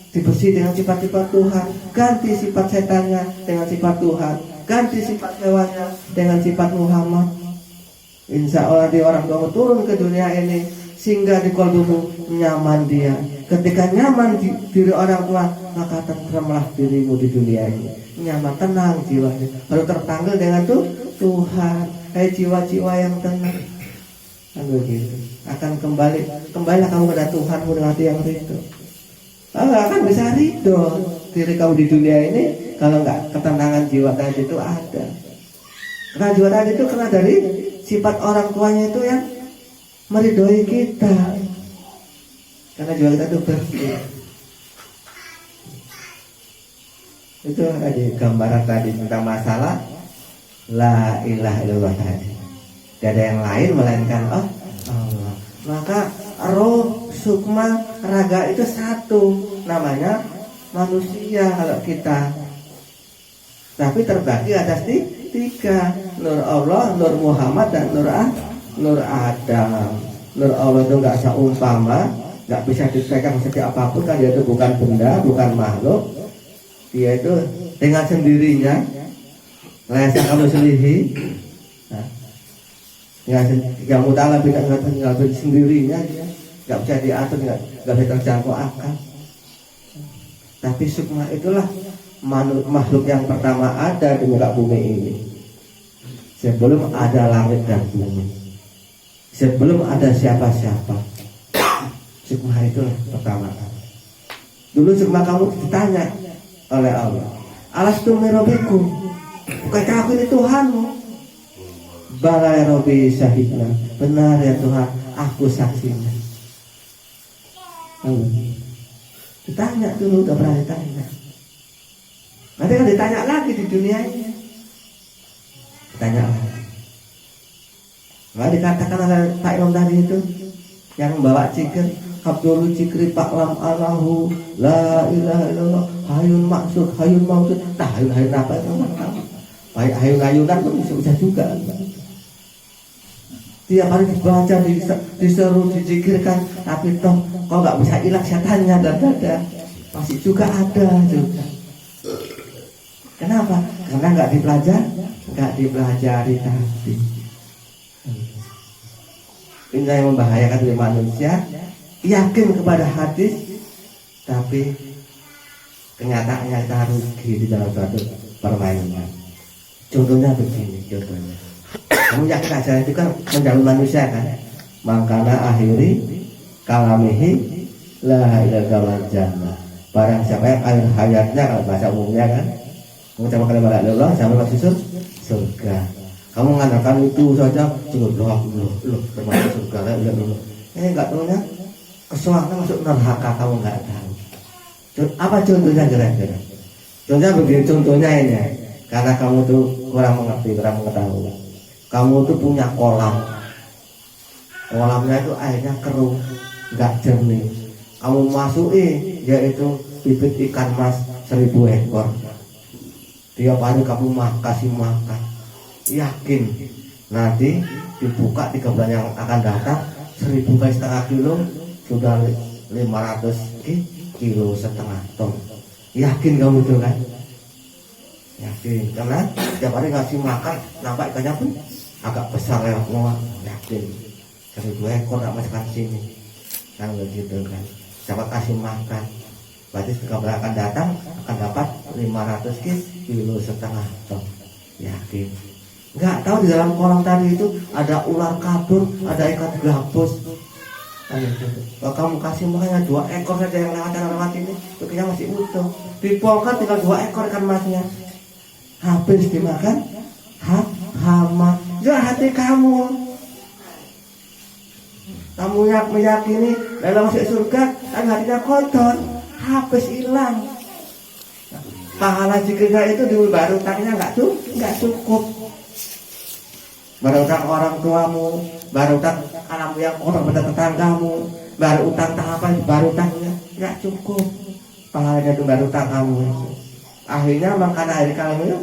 dibersih dengan sifat-sifat Tuhan. Ganti sifat setannya dengan sifat Tuhan, ganti sifat hewannya dengan sifat Muhammad. Insya Allah di orang tua turun ke dunia ini, sehingga di kalbumu nyaman dia. Ketika nyaman di diri orang tua, maka tentramlah dirimu di dunia ini. Nyaman, tenang jiwanya. Baru terpanggil dengan Tuhan. Hai jiwa-jiwa yang tenang. Kan begitu. Akan kembalilah kamu kepada Tuhanmu dengan hati yang ridho. Nggak akan bisa ridho diri kamu di dunia ini kalau nggak ketenangan jiwa tadi itu ada. Karena jiwa tadi itu kena dari sifat orang tuanya itu yang meridhoi kita. Karena jiwa kita itu bersih. Itu tadi gambaran tadi tentang masalah la ilaha illallah tadi. Tidak ada yang lain melainkan Allah. Maka roh, sukma, raga itu satu, namanya manusia kalau kita. Tapi terbagi atas 3, Nur Allah, Nur Muhammad, dan Nur Adam. Nur Allah itu nggak seumpama, nggak bisa dipegang setiap apapun, kan dia itu bukan benda, bukan makhluk. Dia itu dengan sendirinya, layak kamu selihi. Yang utama tidak sendirinya, nggak bisa diatur, nggak bisa terjangkau akal. Tapi sukma itulah makhluk yang pertama ada di muka bumi ini. Sebelum ada langit dan bumi, sebelum ada siapa-siapa, sukma itulah pertama. Dulu sukma kamu ditanya oleh Allah, alastu merobiku, bukankah aku ini Tuhanmu? Bala ya Rabbi syahidna, benar ya Tuhan, aku saksinya. Ditanya dulu, udah pernah ditanya. Nanti kan ditanya lagi di dunia ini. Ditanya lagi. Nggak dikatakan oleh Pak Imam tadi itu yang membawa cikir, Abdul Cikri Pak Lam Allahu la ilaha illallah hayun maksud hayun maksud. Nah hayun apa itu? Hayun-hayunan pun bisa juga. Tiap hari dibaca, diseru, dizikirkan, tapi toh kok nggak bisa hilang setannya dan dada masih juga ada juga. Kenapa? Karena nggak dipelajari tadi. Ini yang membahayakan bagi manusia, yakin kepada hadis, tapi kenyataannya kita rugi di dalam suatu permainan. Contohnya begini, contohnya. Kamu yakin ajaran itu kan menjalin manusia kan? Makana akhiri kalamihi la ilaha jannah. Barang siapa yang akhir hayatnya, kalau bahasa umumnya kan, mengucapkan kalimat la ilaha sampai masuk surga. Kamu mengandalkan itu saja, cukup loh, termasuk surga la ilaha. Ini enggak tahunya kesulitan masuk neraka, kamu enggak tahu. Apa contohnya kira-kira? Contohnya begini, contohnya ini. Karena kamu tuh kurang mengerti, kurang mengetahui. Kamu tuh punya kolamnya itu airnya keruh, nggak jernih. Kamu masuki yaitu bibit ikan mas 1000 ekor. Tiap hari kamu kasih makan. Yakin nanti dibuka 3 bulan yang akan datang 1.000 kali setengah kilo sudah 500 kilo setengah ton. Yakin kamu itu kan? Yakin, karena tiap hari ngasih makan nampak ikannya pun agak besar ya semua. Yakin 1.000 ekor tak masukkan sini kan begitu kan. Siapa kasih makan berarti 3 bulan akan datang akan dapat 500 kilo setengah ton. Yakin. Nggak tahu di dalam kolam tadi itu ada ular kabur, ada ikan gabus. Kalau kamu kasih makanya 2 ekor saja yang lewat ini, ikannya masih utuh. Dibongkar tinggal 2 ekor ikan masnya. Habis dimakan hama. Jahat hati kamu. Kamu yang meyakini dalam masuk surga, kan hatinya kotor, habis hilang. Pahala zikirnya itu di baru utangnya nggak cukup. Baru utang orang tuamu, baru utang anakmu yang orang pada tetanggamu, baru utang apa, baru utangnya nggak cukup. Pahalanya itu baru utang kamu. Akhirnya makan air kamu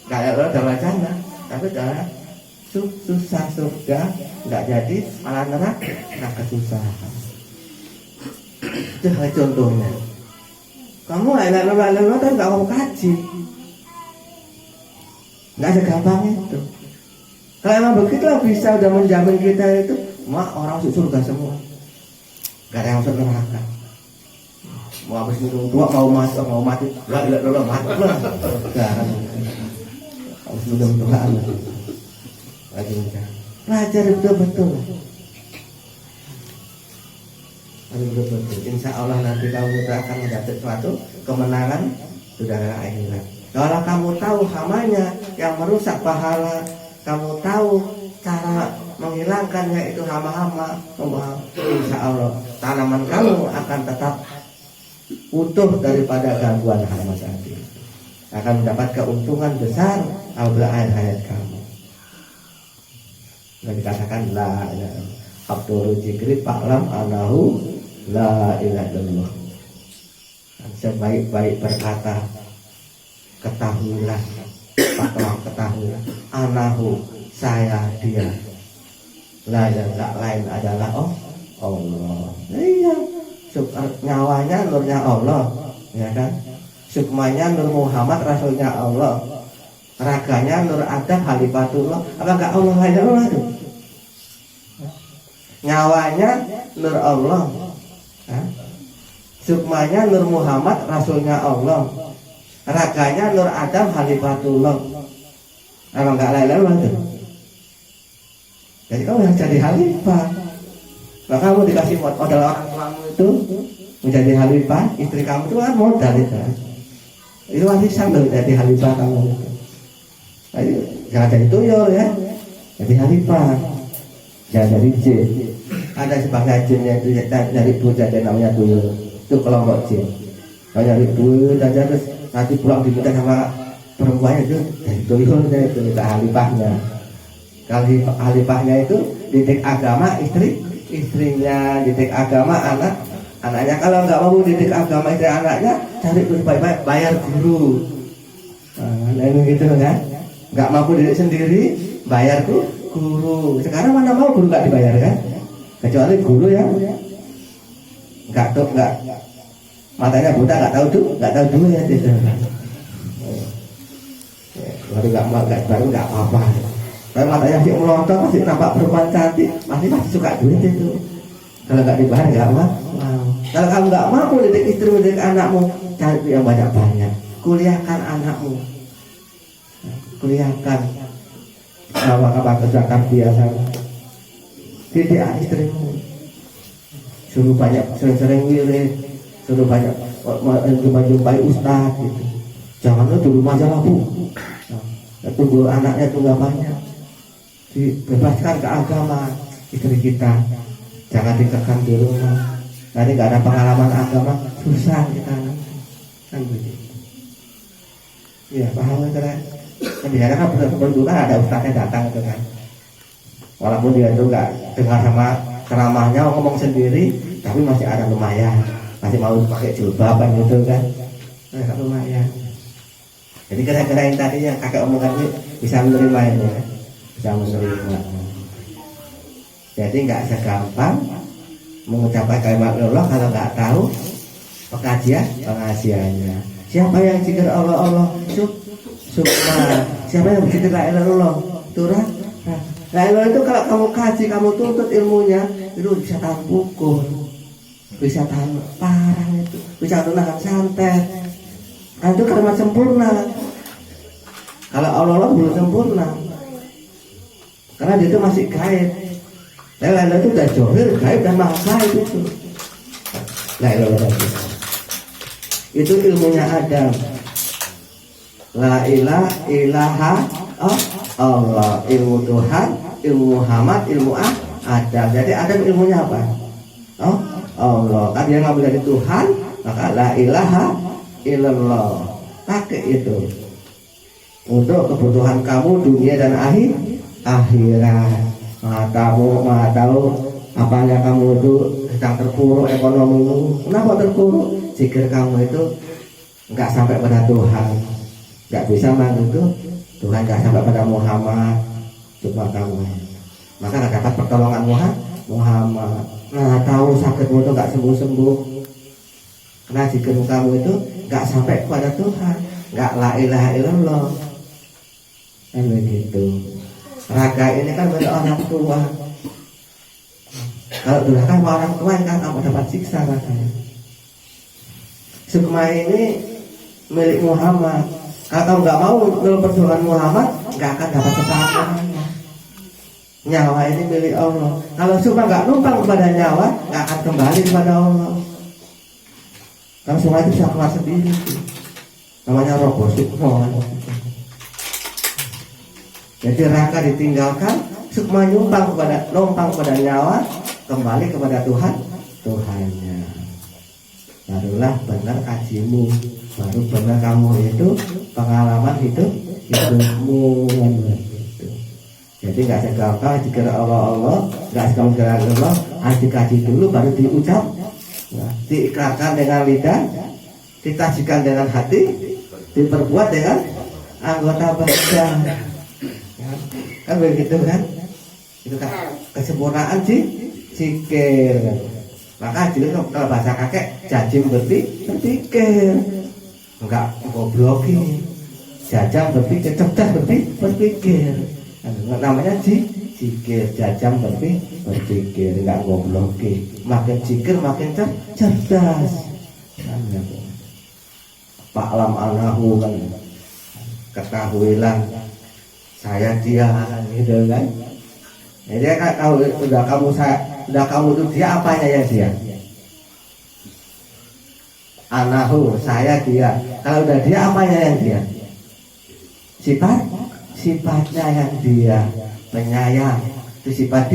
nggak ada dalam jannah, tapi dah susah surga nggak jadi, malah neraka kesusahan. Itu contohnya. Kamu lalu tapi nggak mau kaji, nggak segampang itu. Kalau emang begitu bisa udah menjamin kita itu, orang masuk surga semua, gak ada yang masuk neraka. Mau habis minum tua mau mati, lah mati lah. Habis minum tua lagi enggak. Belajar betul-betul. Betul-betul. Insya Allah nanti kamu akan mendapat suatu kemenangan sudah akhirat. Kalau kamu tahu hamanya yang merusak pahala, kamu tahu cara menghilangkannya itu hama-hama, insya Allah tanaman kamu akan tetap utuh daripada gangguan hama tadi. Akan mendapat keuntungan besar apabila ayat-ayat kamu. Dan dikatakan la ilaha Abdul Jikri Paklam anahu la ilaha illallah. Sebaik-baik berkata, ketahuilah, Paklam ketahuilah, anahu saya dia, la yang lain adalah Allah. Iya, nyawanya nurnya Allah, ya kan? Sukmanya nur Muhammad Rasulnya Allah, raganya nur Adam Halifatullah. Apa enggak Allah lain Allah itu? Nyawanya nur Allah, sukmanya nur Muhammad Rasulnya Allah, raganya nur Adam Halifatullah. Apa enggak lain Allah itu? Jadi kamu yang jadi khalifah. Maka kamu dikasih modal orang tuamu itu menjadi khalifah, istri kamu itu kan modal itu. Itu warisan loh jadi khalifah kamu. Jadi jangan jadi tuyul ya, jadi khalifah. Jangan jadi jin. Ada sebagai jinnya itu dari duit jadi namanya tuyul. Itu kelompok jin. Kalau nyari duit aja terus nanti pulang diminta sama perempuannya itu jadi tuyulnya itu khalifahnya. Kalau khalifahnya itu didik agama istrinya, didik agama anaknya. Kalau nggak mau didik agama istri anaknya, cari baik-baik bayar guru. Nah gitu kan? Nggak mampu didik sendiri, bayar tuh guru. Sekarang mana mau guru nggak dibayar kan? Kecuali guru yang nggak matanya buta, nggak tahu duit itu. Baru nggak apa-apa. Kalau matanya masih melontok, masih nampak perempuan cantik, masih suka duit itu. Kalau nggak dibayar nggak mau. Kalau kamu nggak mampu didik istri, didik anakmu, cari yang banyak-banyak. Kuliahkan anakmu, kuliahkan apa kerjakan biasa. Didik istrimu, suruh banyak sering-sering wirid, suruh banyak menjumpai ustaz gitu. Jangan lu dulu majalah bu. Tunggu anaknya tunggu banyak. Dibebaskan ke agama istri kita, jangan dikekang di rumah. Nanti nggak ada pengalaman agama, susah kita kan begitu. Iya paham kan? Biasanya kan betul-betul ada ustaznya datang itu kan. Walaupun dia itu nggak dengar sama ceramahnya, ngomong sendiri, tapi masih ada lumayan, masih mau pakai jilbaban gitu kan, lumayan. Jadi kira-kira yang tadi yang kakek omongkan ini bisa menerima ini ya? Bisa menerima. Jadi nggak segampang mengucapkan kalimat Allah kalau nggak tahu pengajiannya. Siapa yang zikir Allah sukma? Siapa yang zikir la ilaha illallah? Turah. La ilaha itu kalau kamu kaji, kamu tuntut ilmunya, itu bisa tahan pukul, bisa tahan parang itu, bisa menahan santet. Nah, itu kalimat sempurna. Kalau Allah belum sempurna, karena dia itu masih gaib. La ilaha itu udah johir, gaib dan maha gaib itu. La ilaha itu ilmunya Adam. La ilaha Allah, ilmu Tuhan, ilmu Muhammad, ilmu Adam. Jadi Adam ilmunya apa? Allah. Kan dia ngambil dari Tuhan, maka la ilaha illallah. Pakai itu untuk kebutuhan kamu dunia dan akhirat. Maha tahu apanya kamu itu sedang terpuruk ekonomimu. Kenapa terpuruk? Zikir kamu itu nggak sampai pada Tuhan, nggak bisa manggil Tuhan, nggak sampai pada Muhammad. Coba kamu, maka nggak dapat pertolongan Muhammad. Nah, tahu sakitmu itu nggak sembuh, karena zikir kamu itu nggak sampai kepada Tuhan, nggak la ilaha illallah. Kan begitu. Raga ini kan dari orang tua. Kalau durhaka sama orang tua kan kamu dapat siksa rasanya. Sukma ini milik Muhammad. Kalau kamu nggak mau perjuangan Muhammad, nggak akan dapat apa-apanya. Nyawa ini milik Allah. Kalau sukma nggak numpang kepada nyawa, nggak akan kembali kepada Allah. Kalau semua itu bisa keluar sendiri. Namanya robo sukma. Jadi raka ditinggalkan, sukma numpang kepada nyawa, kembali kepada Tuhannya. Barulah benar kajimu, baru benar kamu itu pengalaman hidupmu gitu. Jadi nggak segampang dikira Allah, nggak segampang dikira Allah, harus dikaji dulu baru diucap, diikrarkan dengan lidah, ditajikan dengan hati, diperbuat dengan anggota badan. Kan begitu kan? Itu kan kesempurnaan zikir. Maka jadi kalau bahasa kakek jajim berpikir, enggak gobloki. Jajam berpikir, cerdas berpikir. Namanya zikir, jajam berpikir, enggak gobloki. Makin zikir makin cerdas. Pak lam anahu kan, ketahuilah saya dia gitu kan. Jadi kalau udah kamu itu dia, apanya ya dia? Anahu, saya dia. Kalau udah dia, apanya yang dia? Sifatnya yang dia. Penyayang, itu sifat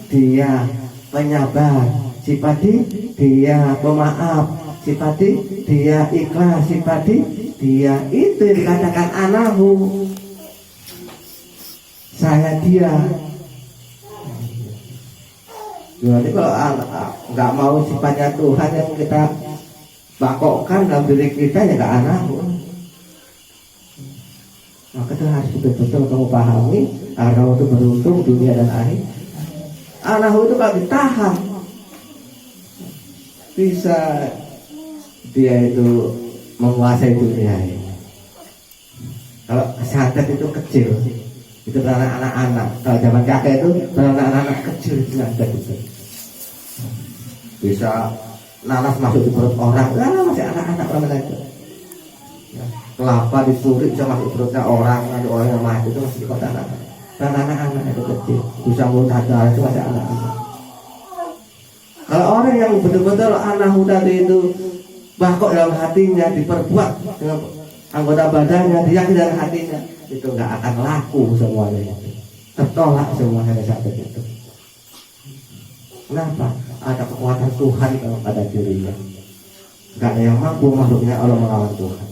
dia. Penyabar, sifat dia. Pemaaf, sifat dia. Ikhlas, sifat dia. Itu yang dikatakan anahu, saya dia. Jadi kalau nggak mau sifatnya Tuhan yang kita bakokkan dalam diri kita, ya nggak anahu. Maka itu harus betul-betul kamu pahami. Anahu itu beruntung dunia dan akhir. Anahu itu kalau ditahan, bisa dia itu menguasai dunia ini. Kalau santet itu kecil, itu anak-anak. Kalau zaman kakek itu anak-anak kecil itu bisa nanas masuk di perut orang. Masih anak-anak orang itu. Kelapa dicuri bisa masuk perutnya orang. Ada orang yang mati itu masih di kota anak-anak. Dan anak-anak itu kecil bisa muntah darah itu masih anak-anak. Kalau orang yang betul-betul anak muda itu bakok dalam hatinya, diperbuat dengan anggota badannya, diyakini dalam hatinya, itu nggak akan laku semuanya itu. Tertolak semuanya saat itu. Kenapa? Ada kekuatan Tuhan pada dirinya. Nggak ada yang mampu makhluknya Allah melawan Tuhan.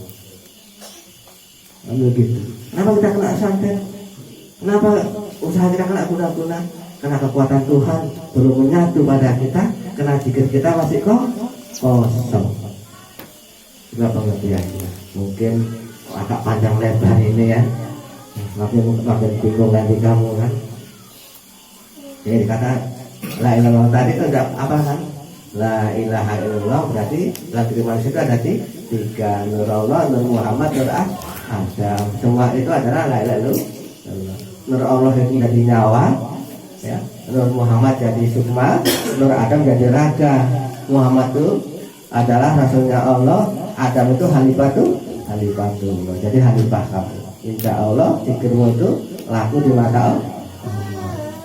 Begitu. Kenapa kita kena santet? Kenapa usaha kita kena guna-guna? Karena kekuatan Tuhan belum menyatu pada kita. Karena zikir kita masih kosong. Itulah pengertiannya. Mungkin agak panjang lebar ini ya. Makin bingung nanti kamu kan. Jadi dikata la ilaha illallah tadi itu enggak apa kan? La ilaha illallah berarti dalam diri manusia itu ada tiga, Nur Allah, Nur Muhammad, Nur Adam. Semua itu adalah la ilaha illallah. Nur Allah yang jadi nyawa, ya. Nur Muhammad jadi sukma, Nur Adam jadi raga. Muhammad itu adalah rasulnya Allah, Adam itu halifah tuh. Jadi halifah kamu. Insya Allah zikirmu itu laku di mata Allah.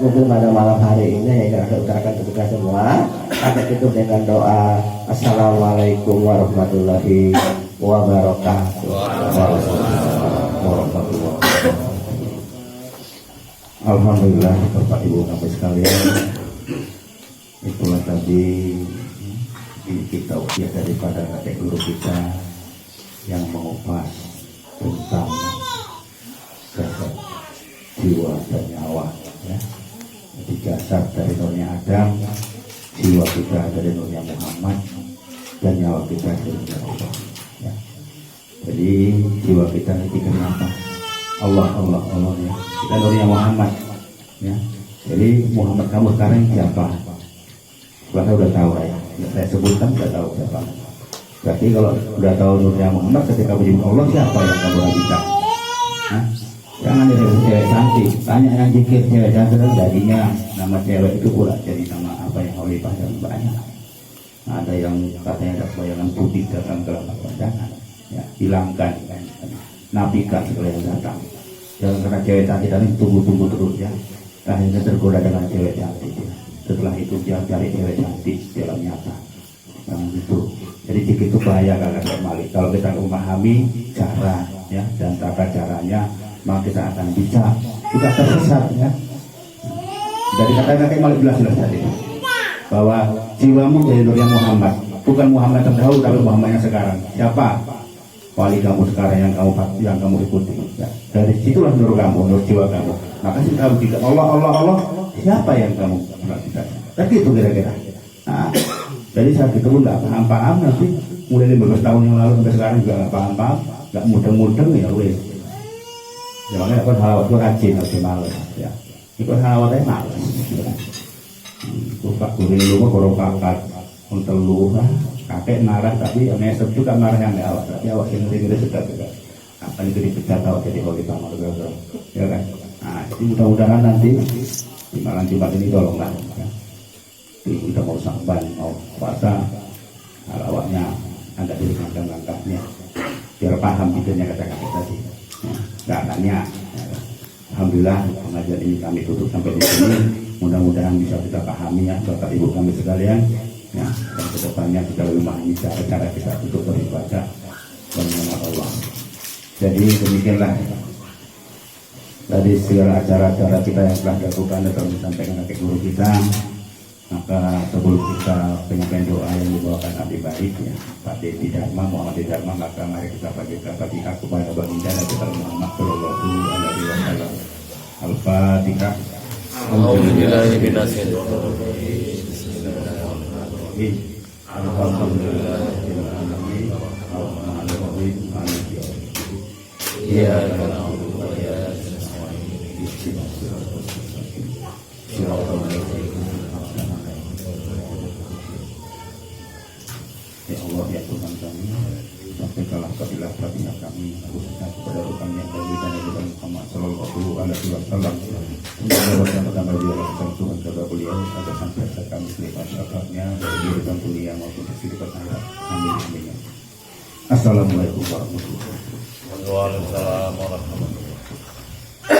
Mungkin pada malam hari ini yang kita utarakan untuk kita semua, kita tutup dengan doa. Assalamualaikum warahmatullahi wabarakatuh. Alhamdulillah, Bapak Ibu Bapak sekalian, itulah tadi kita usia daripada kakek guru kita yang mengupas tentang jasad, jiwa dan nyawa, ya. Jadi jasad dari nurnya Adam, jiwa kita dari nurnya Muhammad, dan nyawa kita dari nurnya Allah, ya. Jadi jiwa kita ini kenapa? Allah ya. Kita nurnya Muhammad, ya. Jadi Muhammad kamu sekarang siapa? Saya udah tahu ya. Saya sebutkan sudah tahu siapa. Berarti kalau udah tahu nurnya Muhammad, ketika menyebut Allah siapa yang kamu ragukan? Jangan jadi cewek cantik, tanya yang zikir cewek cantik jadinya nama cewek itu pula jadi nama apa yang oleh panjang banyak. Nah, ada yang katanya ada bayangan putih datang ke pandangan, ya hilangkan, nafikan segala yang datang. Jangan karena cewek cantik tadi tunggu terus ya, akhirnya tergoda dengan cewek cantik. Ya. Setelah itu dia cari cewek cantik dalam nyata, yang itu. Jadi zikir itu bahaya kalau kita memahami cara, ya, dan tata caranya, maka kita akan bisa juga tersesat, ya. Dari kata kakek Malik jelas tadi bahwa jiwamu dari nurnya Muhammad, bukan Muhammad terdahulu tapi Muhammad yang sekarang. Siapa wali kamu sekarang yang kamu ikuti, ya. Dari situlah nur kamu, nur jiwa kamu. Maka kita tahu tidak Allah siapa yang kamu perhatikan. Tapi itu kira-kira. Nah, jadi saat itu nggak paham nanti mulai 15 tahun yang lalu sampai sekarang juga nggak paham, nggak mudeng ya wes. Ya makanya aku halawat itu rajin harus malas, ya. Ikut halawatnya malas. Pak guru lu mah korong kakak, untuk lu kakek marah tapi ya mesem juga marah yang nggak awak, tapi awak yang ngeri sudah juga. Apa itu dipecat awak jadi kalau kita mau ya kan. Nah jadi mudah-mudahan nanti di malam Jumat ini tolonglah, ya. Kita mau samban, mau puasa, halawatnya agak dulu langkah-langkahnya, biar paham idenya kata-kata tadi. Katanya, alhamdulillah pengajian ini kami tutup sampai di sini. Mudah-mudahan bisa kita pahami, ya, Bapak Ibu kami sekalian, ya. Dan kedepannya kita lebih memahami cara kita untuk beribadah dan mengenal Allah. Jadi demikianlah tadi segala acara-acara kita yang telah dilakukan dan telah disampaikan kakek guru kita. Maka sebelum kita penyampaian doa yang dibawakan abdi baik, ya, Pak Dedi Dharma, Muhammad Dedi Dharma, maka mari kita bagikan Fatihah kepada baginda Nabi Muhammad Sallallahu Alaihi Wasallam. Al-Fatihah. Alhamdulillahi binasin. Alhamdulillahirobbilalamin. Ar-Rahmanir-Rahim. Maliki yaumiddin. Iyyaka na'budu wa iyyaka nasta'in. Ihdinas siratal mustaqim. Ya Allah, ya Tuhan kami, sampaikanlah kabilah Fatihah kami khususnya kepada Tuhan yang dari dan Nabi Muhammad Sallallahu Alaihi Wasallam. Semoga pertama dia lakukan Tuhan kepada beliau agar sampai kami selipan syafaatnya dari kehidupan dunia maupun kehidupan akhirat. Amin. Assalamualaikum warahmatullahi wabarakatuh. Waalaikumsalam warahmatullahi wabarakatuh.